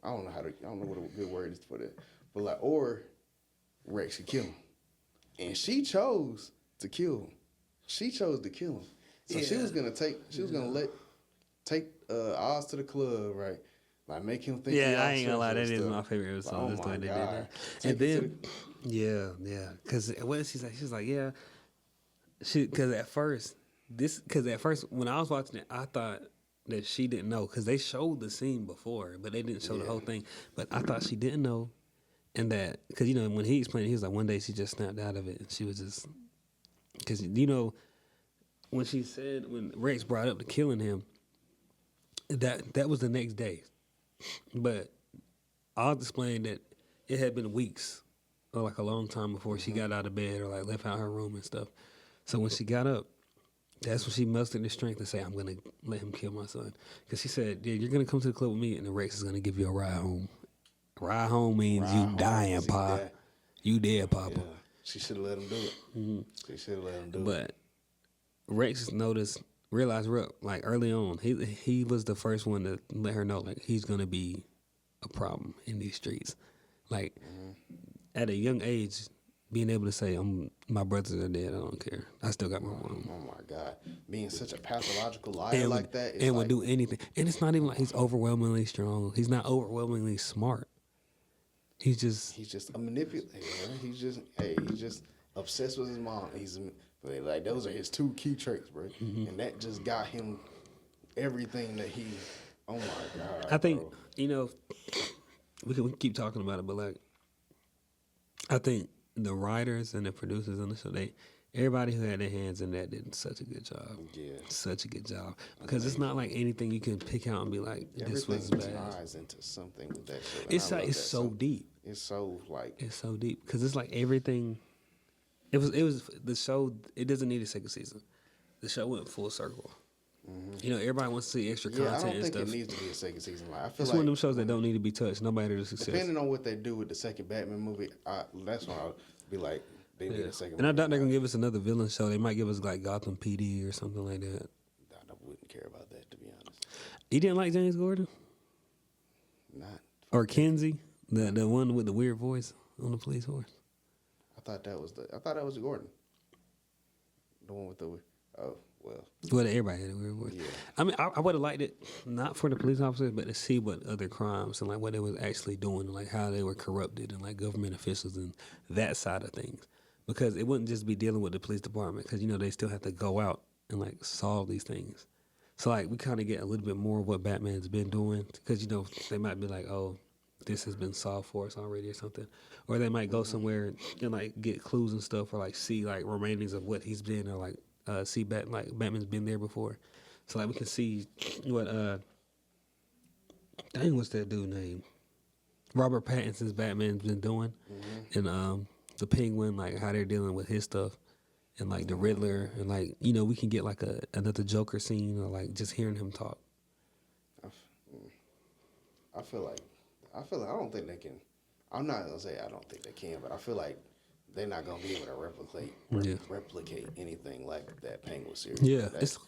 don't know what a good word is for that. But like, or Rex could kill him. And she chose to kill him. She chose to kill him. So she was gonna take Oz to the club, right? Like make him think. Yeah, I ain't gonna lie, that is my favorite episode. Like, oh my god. And then because what she's like, yeah, because at first when I was watching it, I thought that she didn't know, because they showed the scene before, but they didn't show the whole thing. But I thought she didn't know, and that because when he explained, he was like, one day she just snapped out of it, and she was just because when Rex brought up the killing him, that was the next day, but I was explaining that it had been weeks or like a long time before she got out of bed or like left out her room and stuff. So when she got up, that's when she mustered the strength to say, I'm going to let him kill my son. Because she said, yeah, you're going to come to the club with me, and the Rex is going to give you a ride home. Ride home means you dying, Pa. You dead, Papa. Yeah. She should have let him do it. Mm-hmm. She should have let him do it. But Rex realized like early on, he was the first one to let her know, like, he's going to be a problem in these streets. Like, at a young age, being able to say, my brothers are dead, I don't care. I still got my mom. Oh my God. Being such a pathological liar like that. And would do anything. And it's not even like he's overwhelmingly strong. He's not overwhelmingly smart. He's just a manipulator. He's just obsessed with his mom. Like those are his two key traits, bro. Mm-hmm. And that just got him everything that he, oh my God. I think, we can keep talking about it, but like, I think the writers and the producers on the show, everybody who had their hands in that did such a good job. Yeah. Such a good job. Because it's not like anything you can pick out and be like, this was bad. Everything ties into something with that show. It's so deep. It's so like. It's so deep. Because it's like everything. It was the show, it doesn't need a second season. The show went full circle. Mm-hmm. Everybody wants to see extra content and stuff. I don't think it needs to be a second season. Like, I feel it's one of them shows that don't need to be touched. Nobody to success. Depending on what they do with the second Batman movie, that's when I'll be like, they need a second. And I doubt they're gonna give us another villain show. They might give us like Gotham PD or something like that. I wouldn't care about that, to be honest. You didn't like James Gordon? Not. Or Kenzie, the one with the weird voice on the police horse. I thought that was Gordon. The one with the well, everybody had a weird voice. Yeah. I mean, I would have liked it not for the police officers, but to see what other crimes and like what they was actually doing, and like how they were corrupted, and like government officials and that side of things. Because it wouldn't just be dealing with the police department, because they still have to go out and like solve these things. So like we kind of get a little bit more of what Batman's been doing, because they might be like, oh, this has been solved for us already or something, or they might go somewhere and like get clues and stuff, or like see like remainings of what he's been, or like see Batman's been there before. So like we can see what dang, what's that dude name? Robert Pattinson's Batman's been doing, and the Penguin, like how they're dealing with his stuff, and like the Riddler, and like we can get like another Joker scene or like just hearing him talk. I feel like I don't think they can. I'm not gonna say I don't think they can, but I feel like they're not gonna be able to replicate anything like that Penguin series. Yeah, it's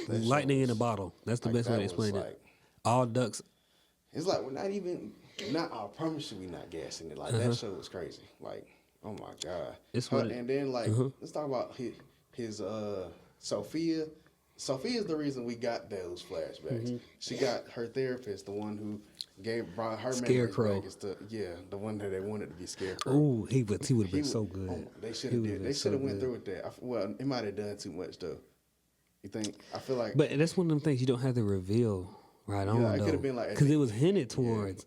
lightning in a bottle. That's the best way to explain it. All ducks. It's like we're not even. I promise you, we're not gassing it. Like that show was crazy. Like, oh my god. And then like, let's talk about his Sophia. Sophia's the reason we got those flashbacks. She got her therapist, the one who brought her Scarecrow. memories back. The one that they wanted to be Scarecrow. Oh, he would have been so good. Oh, they should have They should have went through with that. Well, it might have done too much though. You think? I feel like. But that's one of them things you don't have to reveal right on. Yeah, it could have been like because it was hinted towards.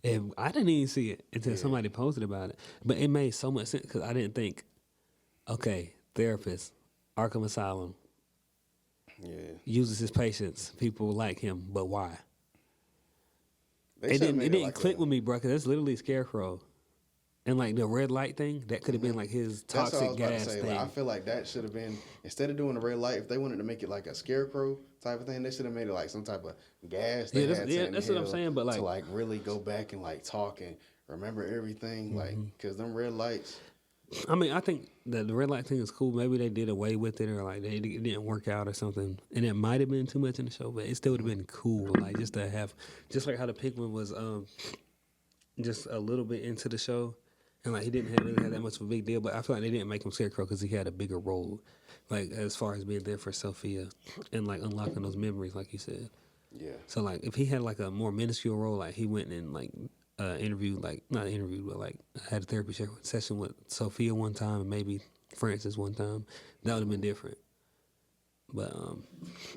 And I didn't even see it until somebody posted about it. But it made so much sense because I didn't think, okay, therapist, Arkham Asylum, uses his patients. People like him, but why? It didn't click with me, bro, because that's literally Scarecrow. And like the red light thing, that could have been like his toxic gas thing. Like, I feel like that should have been, instead of doing the red light, if they wanted to make it like a Scarecrow type of thing, they should have made it like some type of gas. That's what I'm saying. But like to like really go back and like talk and remember everything, like because them red lights. I mean, I think that the red light thing is cool. Maybe they did away with it, or like it didn't work out or something, and it might have been too much in the show, but it still would have been cool, like just to have, just like how the Penguin was, just a little bit into the show. And like he didn't really have that much of a big deal, but I feel like they didn't make him Scarecrow because he had a bigger role, like as far as being there for Sophia and like unlocking those memories, like you said. Yeah. So like if he had like a more minuscule role, like he went and like interviewed, like not interviewed, but like had a therapy session with Sophia one time and maybe Francis one time, that would have been different. But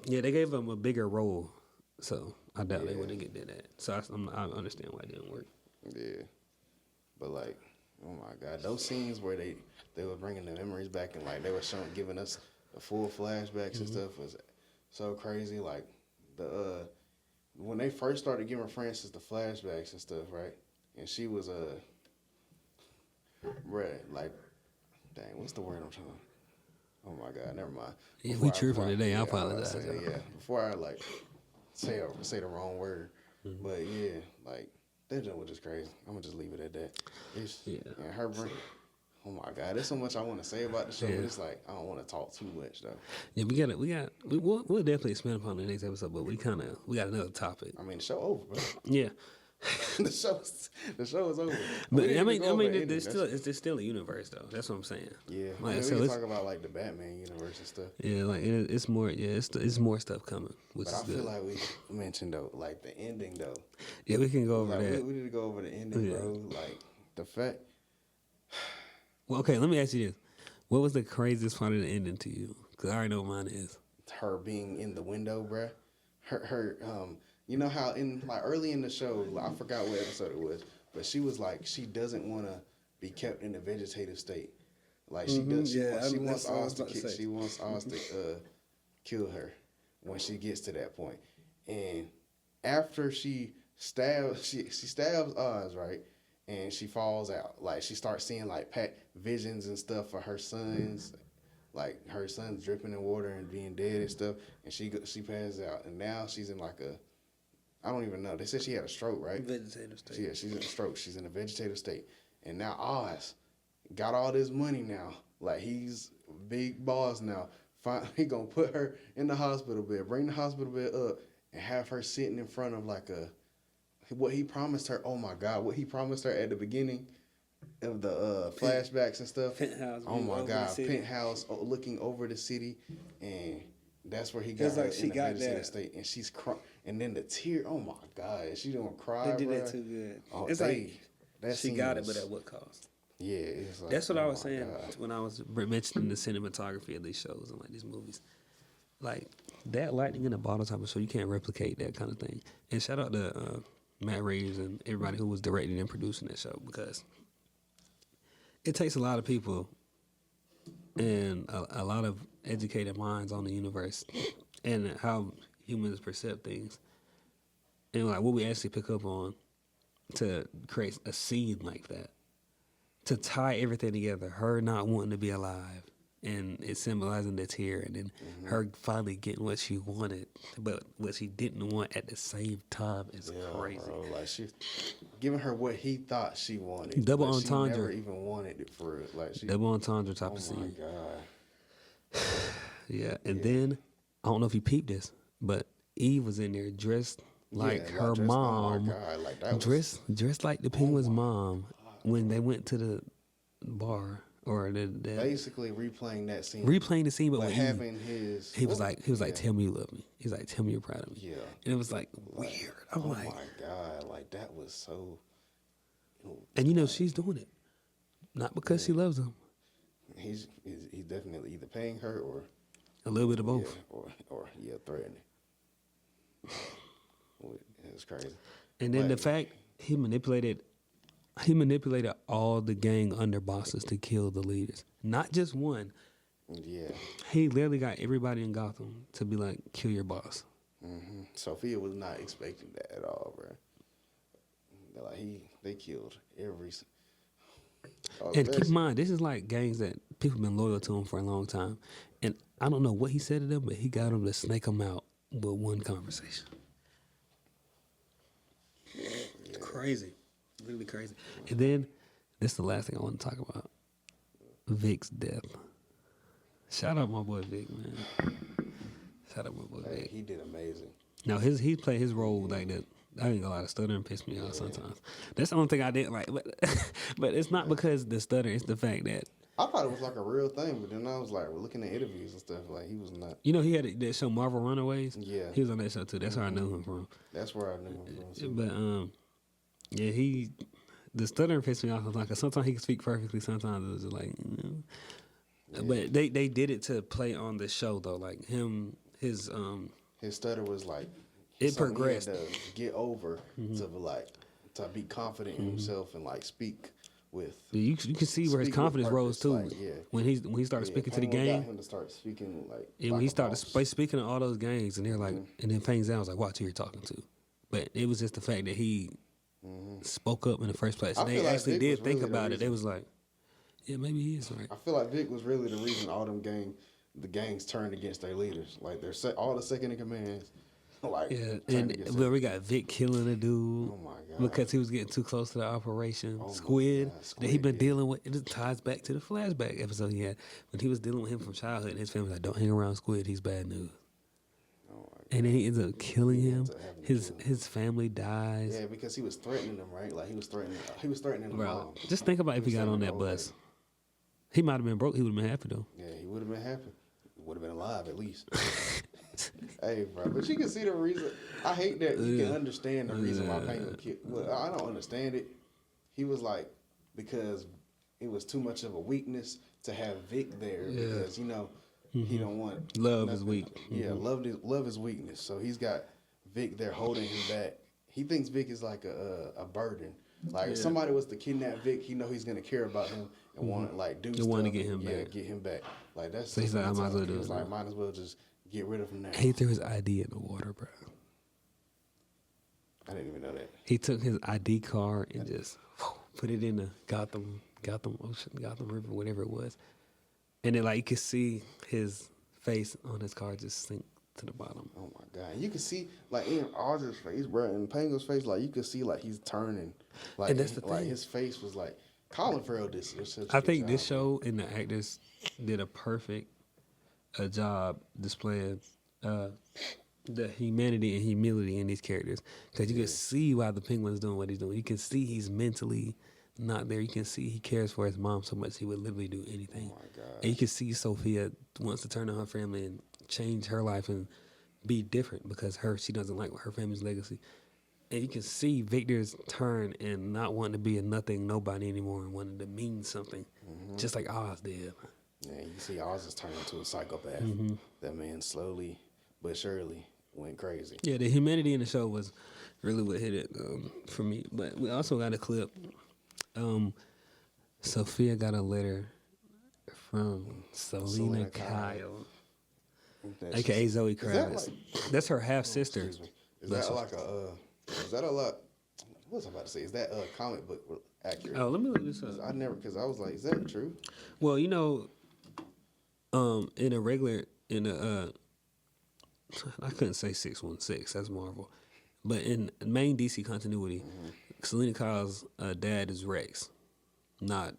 yeah, they gave him a bigger role, so I doubt they wouldn't get that. So I understand why it didn't work. Yeah, but like. Oh my God! Those scenes where they were bringing the memories back and like they were giving us the full flashbacks and stuff was so crazy. Like when they first started giving Frances the flashbacks and stuff, right? And she was like, dang, what's the word I'm trying to? Oh my God, never mind. Yeah, we tripping today. I apologize. Before I like say the wrong word, but yeah, like. That joke was just crazy. I'm gonna just leave it at that. And her brain. Oh my God, there's so much I want to say about the show, but it's like I don't want to talk too much though. Yeah, we'll definitely expand upon the next episode, but we got another topic. I mean, the show over, bro. Yeah. the show is over. But I mean, there's still a universe though. That's what I'm saying. Yeah, like, we can talk about like the Batman universe and stuff. Yeah, like it's more. Yeah, it's more stuff coming. Which but is I feel like we mentioned though, like the ending though. Yeah, we can go over that. We need to go over the ending, bro. Like the fact. Well, okay. Let me ask you this: what was the craziest part of the ending to you? Because I already know what mine is. Her being in the window, bruh. Her you know how in like early in the show, I forgot what episode it was, but she was like she doesn't want to be kept in a vegetative state. Like she does. She wants Oz to kill her when she gets to that point. And after she stabs Oz, right? And she falls out. Like she starts seeing like visions and stuff for her sons. Like her son's dripping in water and being dead and stuff, and she passes out, and now she's in like I don't even know. They said she had a stroke, right? Vegetative state. Yeah, she's in a stroke. She's in a vegetative state, and now Oz got all this money now. Like he's big boss now. He gonna put her in the hospital bed, bring the hospital bed up, and have her sitting in front of like what he promised her. Oh my God, what he promised her at the beginning of the flashbacks and stuff. Penthouse. Oh my God, penthouse looking over the city, and that's where he got her in the vegetative state, and she's crying, and then the tear. Oh my God, she don't cry. They did that too good. Oh, it's she got it, but at what cost? Yeah, it's like, that's what I was saying when I was mentioning the cinematography of these shows and like these movies. Like that lightning in a bottle type of show, you can't replicate that kind of thing. And shout out to Matt Reeves and everybody who was directing and producing that show, because it takes a lot of people and a lot of educated minds on the universe and how humans perceive things And like what we actually pick up on to create a scene like that, to tie everything together, her not wanting to be alive, and it symbolizing the tear, and then her finally getting what she wanted, but what she didn't want at the same time is crazy. Bro, like she giving her what he thought she wanted. Double but entendre. She never even wanted it for it. Like she, Double entendre type of scene. Oh my god. Yeah, and then I don't know if you peeped this, but Eve was in there dressed like her mom, Oh my god, like that dressed like the penguin's mom when they went to the bar or the basically replaying that scene. Replaying the scene, but when having he was like, tell me you love me. He's like, tell me you're proud of me. Yeah, and it was like weird. I'm oh like, my god, like that was so. And you know she's doing it, not because she loves him. He's definitely either paying her or a little bit of both, or threatening. It's crazy. And then the fact he manipulated all the gang underbosses to kill the leaders, not just one. Yeah, he literally got everybody in Gotham to be like, kill your boss. Mm-hmm. Sophia was not expecting that at all, bro. Like they killed every. And keep in mind, this is like gangs that people been loyal to him for a long time, and I don't know what he said to them, but he got them to snake them out with one conversation. Yeah. Crazy, literally crazy. And then this is the last thing I want to talk about: Vic's death. Shout out my boy Vic, man. Shout out my boy Vic. He did amazing. No, he played his role like that. I ain't gonna lie, the stuttering pissed me off sometimes. That's the only thing I didn't like. But it's not because the stutter, it's the fact that I thought it was like a real thing, but then I was like, looking at interviews and stuff, like he was not. You know, he had that show Marvel Runaways. Yeah, he was on that show too. That's where I knew him from. That's where I knew him from too. But yeah, the stuttering pissed me off. Like, cause sometimes he could speak perfectly, sometimes it was just like. Yeah. But they did it to play on the show though. Like his stutter was like. It progressed. He had to get over to be confident in himself and like speak with. You can see where his confidence rose too. Like, when he started speaking to the gang. Got him to start speaking like. And when he started speaking to all those gangs, and they're like, and then Fang's out was like, watch who you're talking to. But it was just the fact that he spoke up in the first place. And they actually did think about it. They was like, yeah, maybe he is right. I feel like Vic was really the reason all the gangs turned against their leaders. Like all the second in commands. Like, yeah, but we got Vic killing a dude. Oh my god! Because he was getting too close to the operation. Squid that he been dealing with. It ties back to the flashback episode he had when he was dealing with him from childhood. And his family was like, "Don't hang around Squid. He's bad news." Oh my god! And then he ends up killing him. His family dies. Yeah, because he was threatening them, right? Like he was threatening them. Bro, just think about if he got on that bus. He might have been broke. He would have been happy though. Yeah, he would have been happy. Would have been alive at least. Hey, bro, but you can see the reason. I hate that you can understand the reason why Penguin killed. Well, I don't understand it. He was like, because it was too much of a weakness to have Vic there because he don't want love is weak. Yeah, love is weakness. So he's got Vic there holding him back. He thinks Vic is like a burden. Like if somebody was to kidnap Vic, he know he's gonna care about him and want to like do stuff. Want to get him back. Yeah, get him back. Like that's. So he's like, I might as well do it. He's like, might as well just get rid of him now. He threw his ID in the water, bro. I didn't even know that. He took his ID card and just put it in the Gotham Ocean, Gotham River, whatever it was. And then, like, you could see his face on his card just sink to the bottom. Oh, my God. And you could see, like, in Oz's face, bro, and Penguin's face, like, you could see, like, he's turning. Like, and that's the thing. Like, his face was like, Colin Farrell did I think this show and the actors did a perfect job displaying the humanity and humility in these characters, because you can see why the Penguin's doing what he's doing. You can see he's mentally not there. You can see he cares for his mom so much he would literally do anything. Oh my God. And you can see Sophia wants to turn on her family and change her life and be different because she doesn't like her family's legacy. And you can see Victor's turn and not wanting to be a nothing, nobody anymore and wanting to mean something, just like Oz did. Yeah, you see Oz is turning into a psychopath. That man slowly but surely went crazy. Yeah, the humanity in the show was really what hit it for me. But we also got a clip. Sophia got a letter from Selena Kyle, a.k.a. Zoe Kravitz. That's her half-sister. Is that like a Is that a lot? What was I about to say? Is that comic book accurate? Oh, let me look this up. Because I was like, is that true? Well, you know, in a I couldn't say 616. That's Marvel, but in main DC continuity, Selena Kyle's dad is Rex, not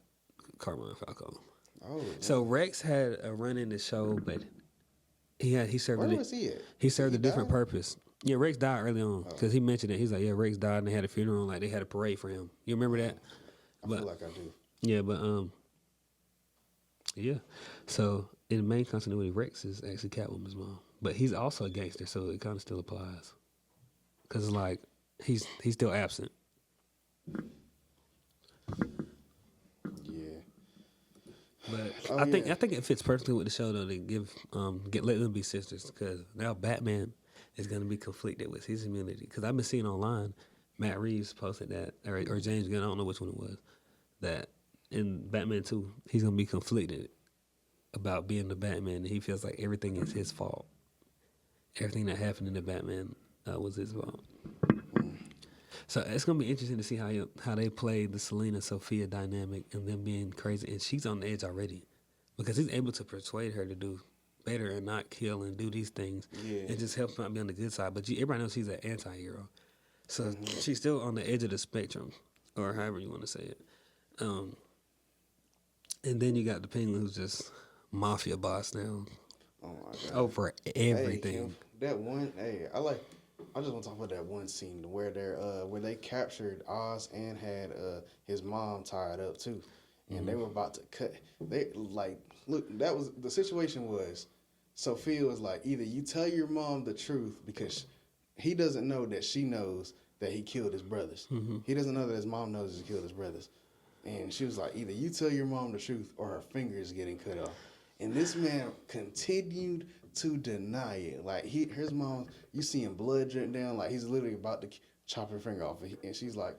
Carmine Falcone. Oh, So Rex had a run in the show, but he served. Where was he at? He served He a different died? purpose. Yeah, Rex died early on because he mentioned it. He's like, yeah, Rex died, and they had a funeral, like they had a parade for him. You remember that? I feel like I do. Yeah, but yeah. So in the main continuity, Rex is actually Catwoman's mom, but he's also a gangster, so it kind of still applies. Cause it's like he's still absent. Yeah. But Oh, I think yeah. it fits perfectly with the show though. To give let them be sisters because now Batman is going to be conflicted with his immunity. Because I've been seeing online, Matt Reeves posted that, or James Gunn, I don't know which one it was, that in Batman 2, he's going to be conflicted about being the Batman. And he feels like everything is his fault. Everything that happened in the Batman was his fault. So it's gonna be interesting to see how they play the Selena Sophia dynamic and them being crazy. And she's on the edge already because he's able to persuade her to do better and not kill and do these things and just help her not be on the good side. But everybody knows she's an anti-hero, so she's still on the edge of the spectrum, or however you want to say it. And then you got the Penguin, who's just mafia boss now. Oh my god. Over everything. Hey, that one. Hey, I just want to talk about that one scene where they captured Oz and had his mom tied up too, and they were about to cut. They look. That was the situation. Was Sophia was like, either you tell your mom the truth because he doesn't know that she knows that he killed his brothers. He doesn't know that his mom knows he killed his brothers, and she was like, either you tell your mom the truth or her fingers getting cut off. And this man continued to deny it. Like his mom, you see him blood dripping down. Like he's literally about to chop her finger off. And she's like,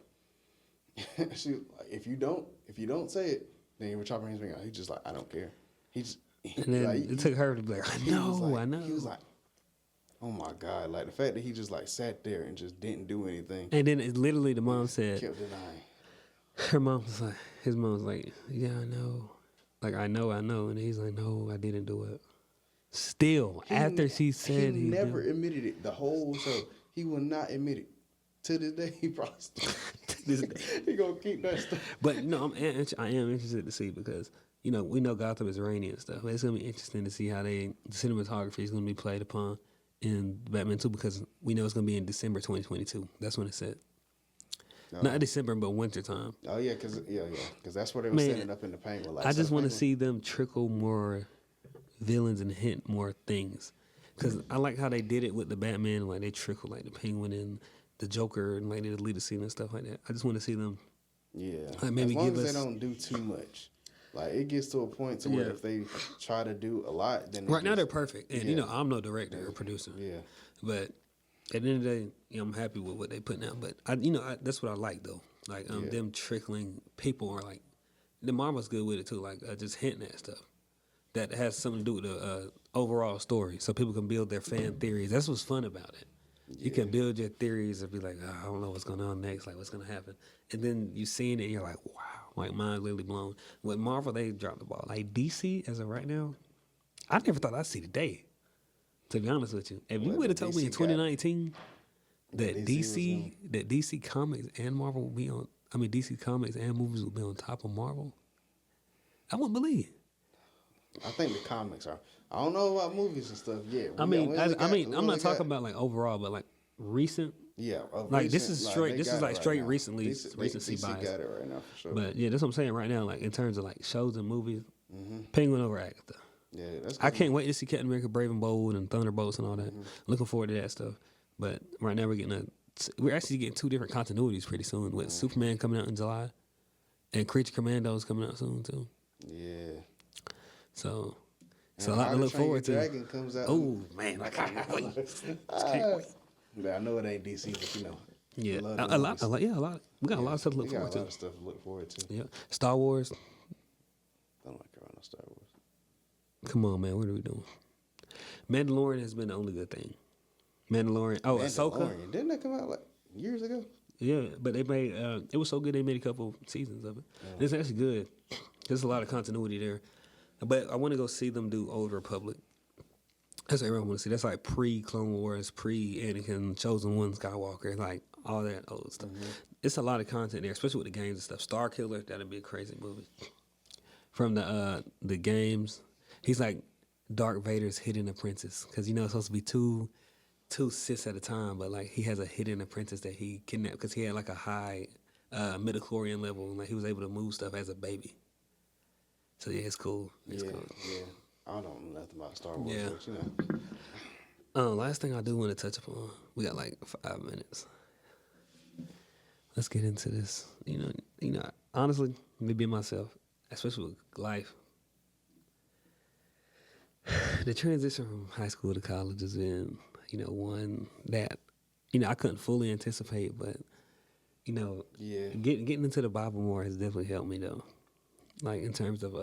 if you don't say it, then you're chopping his finger off. He's just like, I don't care. And then it took her to be like, I know. He was like, oh my God. Like the fact that he just like sat there and just didn't do anything. And then it literally the mom said, kept denying. His mom was like, yeah, I know. Like, I know. And he's like, no, I didn't do it. Still, after she said he never admitted it the whole show. He will not admit it. To this day, he probably still. He gonna keep that stuff. But no, I am interested to see because, you know, we know Gotham is rainy and stuff. But it's gonna be interesting to see how the cinematography is gonna be played upon in Batman 2 because we know it's gonna be in December 2022. That's when it said. Not December, but wintertime. Oh yeah, because that's where they were setting up in the Penguin. Like, I just want to see them trickle more villains and hint more things, because I like how they did it with the Batman. Like they trickle like the Penguin and the Joker, and like they delete the scene and stuff like that. I just want to see them. Yeah, like maybe as long give as us, they don't do too much. Like it gets to a point to where if they try to do a lot, then right now they're perfect. And you know, I'm no director or producer. Yeah, but at the end of the day, you know, I'm happy with what they putting out. But that's what I like though. Like them trickling people are like the Marvel's good with it too. Like just hinting at stuff that has something to do with the overall story, so people can build their fan theories. That's what's fun about it. You can build your theories and be like, I don't know what's going on next, like what's going to happen, and then you seeing it, and you're like, wow, like mind literally blown. With Marvel, they dropped the ball. Like DC, as of right now, I never thought I'd see the day. To be honest with you, if you would have told me in 2019 that DC Comics and Marvel will be on, I mean DC Comics and movies will be on top of Marvel, I wouldn't believe it. I think the comics are. I don't know about movies and stuff yet. I'm not talking about like overall, but like recent. Yeah, like this is straight. This is like straight recently. Recency DC bias. got it right now for sure. But yeah, that's what I'm saying right now. Like in terms of like shows and movies, Penguin over Agatha. Yeah, that's. I can't wait to see Captain America: Brave and Bold and Thunderbolts and all that. Looking forward to that stuff. But right now we're actually getting two different continuities pretty soon with Superman coming out in July, and Creature Commandos coming out soon too. Yeah. So it's a lot to look forward to. Dragon comes out. Oh man, I can't wait. I know it ain't DC, but you know. Yeah, a lot. We got a lot of stuff to look forward to. A lot of stuff to look forward to. Yeah, Star Wars. I don't like around Star Wars. Come on, man. What are we doing? Mandalorian has been the only good thing. Mandalorian. Oh, Ahsoka. Didn't that come out like years ago. Yeah, but they made it was so good they made a couple seasons of it. Yeah. It's actually good. There's a lot of continuity there. But I want to go see them do Old Republic. That's what everyone want to see. That's like pre-Clone Wars, pre-Anakin, Chosen One, Skywalker, like all that old stuff. Mm-hmm. It's a lot of content there, especially with the games and stuff. Star Killer, that'd be a crazy movie. From the games, he's like Darth Vader's hidden apprentice because it's supposed to be two Siths at a time, but like he has a hidden apprentice that he kidnapped because he had like a high midichlorian level and like he was able to move stuff as a baby. So yeah, it's cool. It's cool. Yeah. I don't know nothing about Star Wars, Yeah. but Last thing I do want to touch upon. We got like 5 minutes. Let's get into this. Honestly, me being myself, especially with life. The transition from high school to college has been, one that, I couldn't fully anticipate, but, getting into the Bible more has definitely helped me though. Like in terms of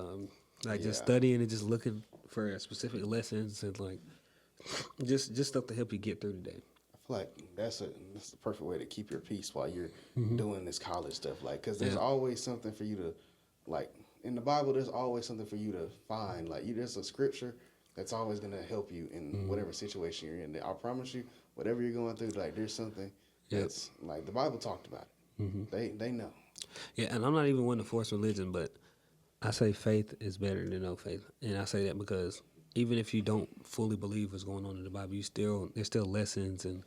just studying and just looking for specific lessons and like just stuff to help you get through the day. I feel like that's the perfect way to keep your peace while you're doing this college stuff. Like, because there's always something for you to, like, in the Bible, there's always something for you to find. Like, there's a scripture that's always going to help you in whatever situation you're in. I promise you, whatever you're going through, like, there's something that's, like, the Bible talked about it. They know. Yeah, and I'm not even one to force religion, but I say faith is better than no faith. And I say that because even if you don't fully believe what's going on in the Bible, there's still lessons and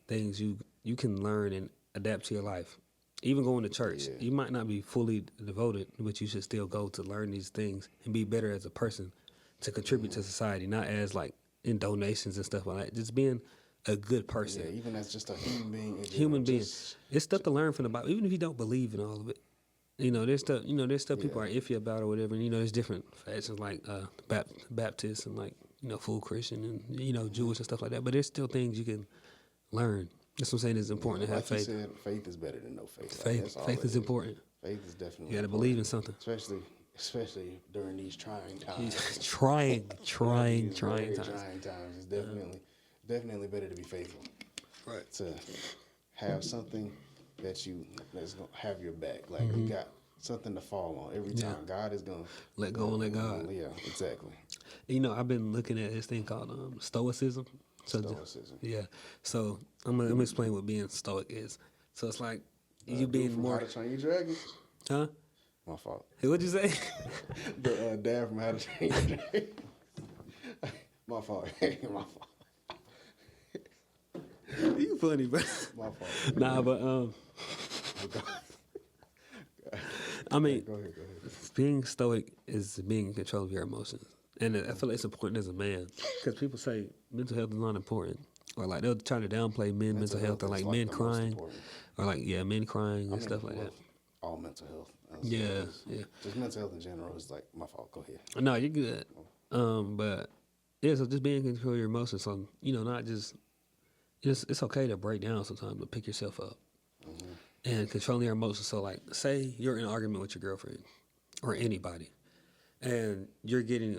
things you can learn and adapt to your life. Even going to church, you might not be fully devoted, but you should still go to learn these things and be better as a person to contribute to society, not as like in donations and stuff like that. Just being a good person. Yeah, even as just a human being. Human being. It's stuff to learn from the Bible, even if you don't believe in all of it. There's stuff. There's stuff people are iffy about or whatever. And, there's different factions like Baptist and like full Christian and Jewish and stuff like that. But there's still things you can learn. That's what I'm saying. It's important to have faith. You said, faith is better than no faith. Faith is important. Faith is definitely. You got to believe in something, especially during these trying times. trying times. Trying times. It's definitely better to be faithful. Right. To have something that's gonna have your back. Like you got something to fall on every time. God is gonna let go and let God. Yeah, exactly. I've been looking at this thing called Stoicism. Stoicism. Yeah. So I'm gonna explain what being stoic is. So it's like you being more. How to Train Your Dragon. Huh? My fault. Hey, what'd you say? The dad from How to Train Your Dragon. My fault. My fault. You funny, bro. My fault. Nah, but I mean, go ahead. being stoic is being in control of your emotions, and I feel like it's important as a man because people say mental health is not important, or like they'll try to downplay mental health, or like men crying, or like men crying and stuff like that. All mental health. Yeah. Just mental health in general is like my fault. Go ahead. No, you're good. But yeah, so just being in control of your emotions, so not just. It's okay to break down sometimes, but pick yourself up and controlling your emotions. So, like, say you're in an argument with your girlfriend or anybody, and you're getting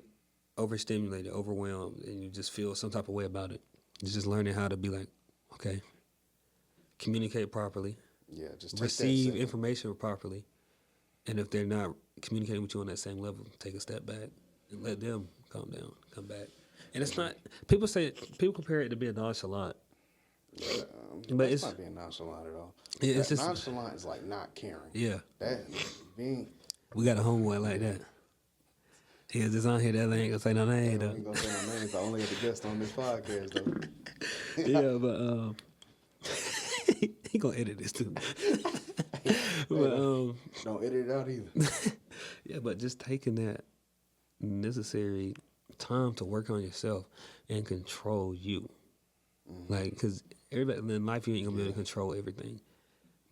overstimulated, overwhelmed, and you just feel some type of way about it. It's just learning how to be like, okay, communicate properly, just receive information properly, and if they're not communicating with you on that same level, take a step back and let them calm down, come back. And it's not people compare it to being nonchalant. But it's not being nonchalant at all. Yeah, it's just nonchalant is like not caring. Yeah, we got a homeboy like that. He was just on here. That ain't gonna say no name though. Ain't gonna say no names. I only get the guest on this podcast though. Yeah, but he gonna edit this too. But don't edit it out either. Yeah, but just taking that necessary time to work on yourself and control you. Like, because everybody in life, you ain't gonna be able to control everything.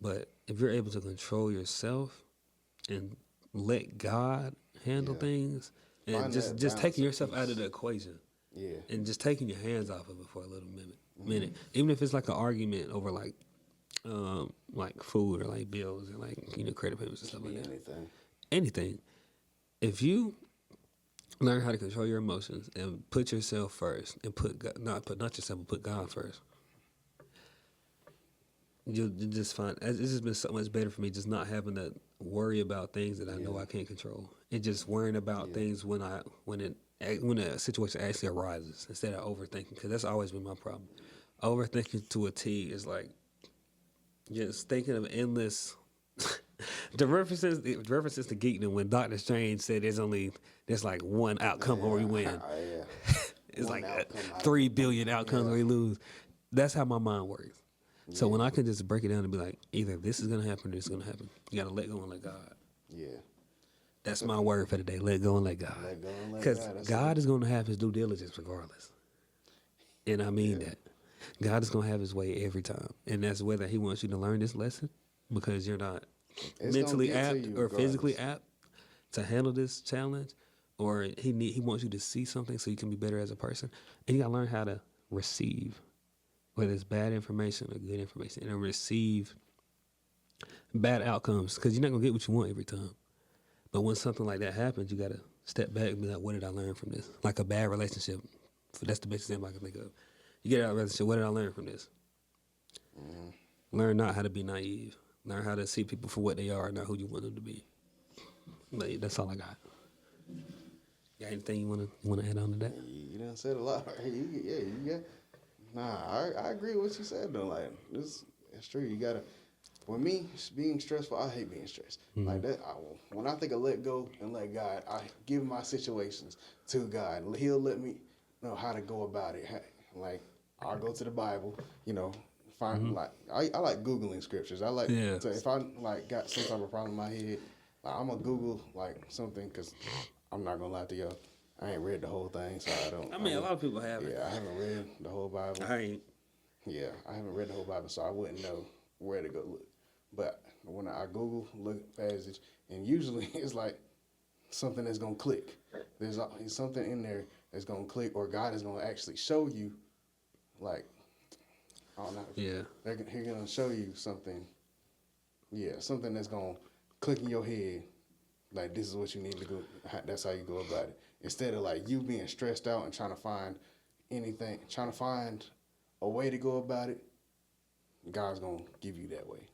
But if you're able to control yourself and let God handle things, and Find just taking yourself out of the equation, and just taking your hands off of it for a little minute, even if it's like an argument over like food or like bills and like credit payments and stuff like that. Anything. If you learn how to control your emotions and put yourself first, and put God first. you just find it's just been so much better for me just not having to worry about things that I know I can't control, and just worrying about things when a situation actually arises instead of overthinking, because that's always been my problem. Overthinking to a T is like just thinking of endless. The references to Geekdom when Doctor Strange said there's like one outcome where we win. It's one like 3 billion outcomes where we lose. That's how my mind works. So when I can just break it down and be like, either this is gonna happen or this is gonna happen, you gotta let go and let God. Yeah. That's my word for today. Let go and let God. Because God is gonna have His due diligence regardless, and I mean that. God is gonna have His way every time, and that's whether He wants you to learn this lesson because you're not mentally apt or physically apt to handle this challenge, or He wants you to see something so you can be better as a person, and you gotta learn how to receive. Whether it's bad information or good information, and receive bad outcomes, because you're not going to get what you want every time. But when something like that happens, you got to step back and be like, what did I learn from this? Like a bad relationship. That's the best example I can think of. You get out of a relationship, what did I learn from this? Learn not how to be naive. Learn how to see people for what they are, not who you want them to be. But that's all I got. Got anything you want to add on to that? You done said a lot. You got... Nah, I agree with what you said though. Like it's true. You gotta. For me, being stressful, I hate being stressed. Like that. When I think of let go and let God, I give my situations to God. He'll let me know how to go about it. Like I'll go to the Bible. Find like I like Googling scriptures. I like so if I like got some type of problem in my head, like, I'm gonna Google like something, because I'm not gonna lie to y'all. I ain't read the whole thing, so I don't. I mean, a lot of people have it. Yeah, I haven't read the whole Bible. I ain't. Yeah, I haven't read the whole Bible, so I wouldn't know where to go look. But when I Google, look at passage, and usually it's like something that's gonna click. There's something in there that's gonna click, or God is gonna actually show you, like, I don't know. Yeah. He's gonna show you something. Yeah, something that's gonna click in your head. Like, this is what you need to go. That's how you go about it. Instead of like you being stressed out and trying to find a way to go about it, God's gonna give you that way.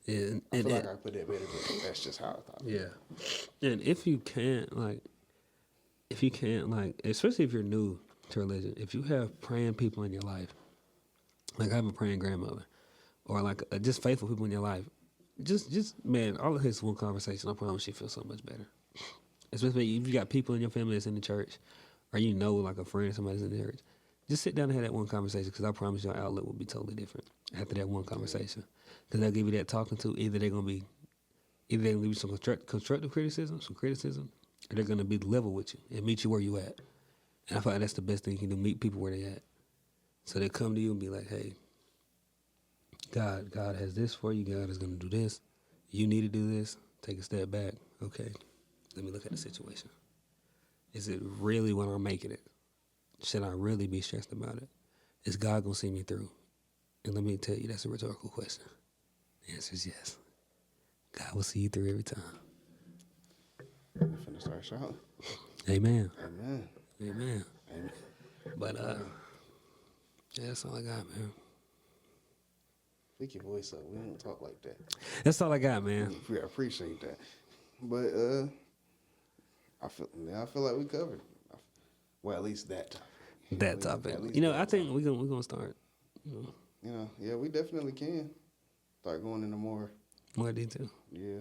Yeah, I feel like I put that better, but that's just how I thought. Yeah, and if you can't, especially if you're new to religion, if you have praying people in your life, like I have a praying grandmother, or like just faithful people in your life, just man, all of this one conversation, I promise you feel so much better. Especially if you got people in your family that's in the church, or like a friend or somebody's in the church. Just sit down and have that one conversation, because I promise your outlook will be totally different after that one conversation. Because they'll give you that talking to. Either they're gonna give you some constructive criticism, or they're gonna be level with you and meet you where you at. And I feel like that's the best thing you can do: meet people where they at. So they come to you and be like, "Hey, God has this for you. God is gonna do this. You need to do this. Take a step back. Okay. Let me look at the situation. Is it really when I'm making it? Should I really be stressed about it? Is God going to see me through? And let me tell you, that's a rhetorical question. The answer is yes. God will see you through every time. I'm finna start shouting. Amen. Amen. Amen. Amen. But, yeah, that's all I got, man. Pick your voice up. We don't talk like that. That's all I got, man. I appreciate that. But, I feel like we covered. Well, at least that topic. That topic. I think we're gonna start. Yeah, we definitely can start going into more detail. Yeah.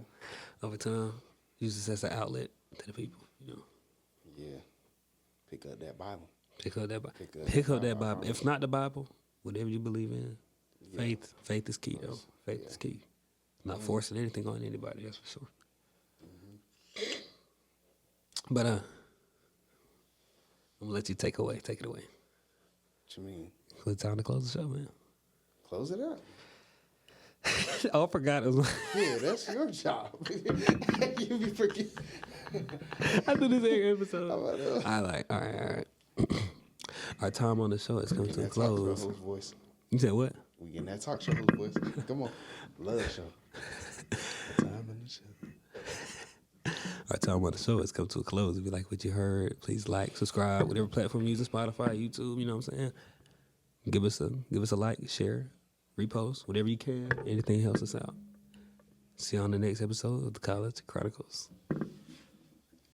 Over time, use this as an outlet to the people. Yeah. Pick up that Bible. Pick up that Bible. If not the Bible, whatever you believe in, faith is key though. Faith is key. Not forcing anything on anybody. That's for sure. But I'm gonna let you take it away. What you mean? It's time to close the show, man. Close it up. Oh, I forgot. Yeah, that's your job. You be forgetting. I do this every episode. All right. Our time on the show is coming to a close. Voice. You said what? We getting that talk show voice. Come on, love show. Time on the show. Our time on the show has come to a close. If you like what you heard, please like, subscribe, whatever platform you're using, Spotify, YouTube. You know what I'm saying? Give us a like, share, repost, whatever you can. Anything helps us out. See you on the next episode of the College Chronicles.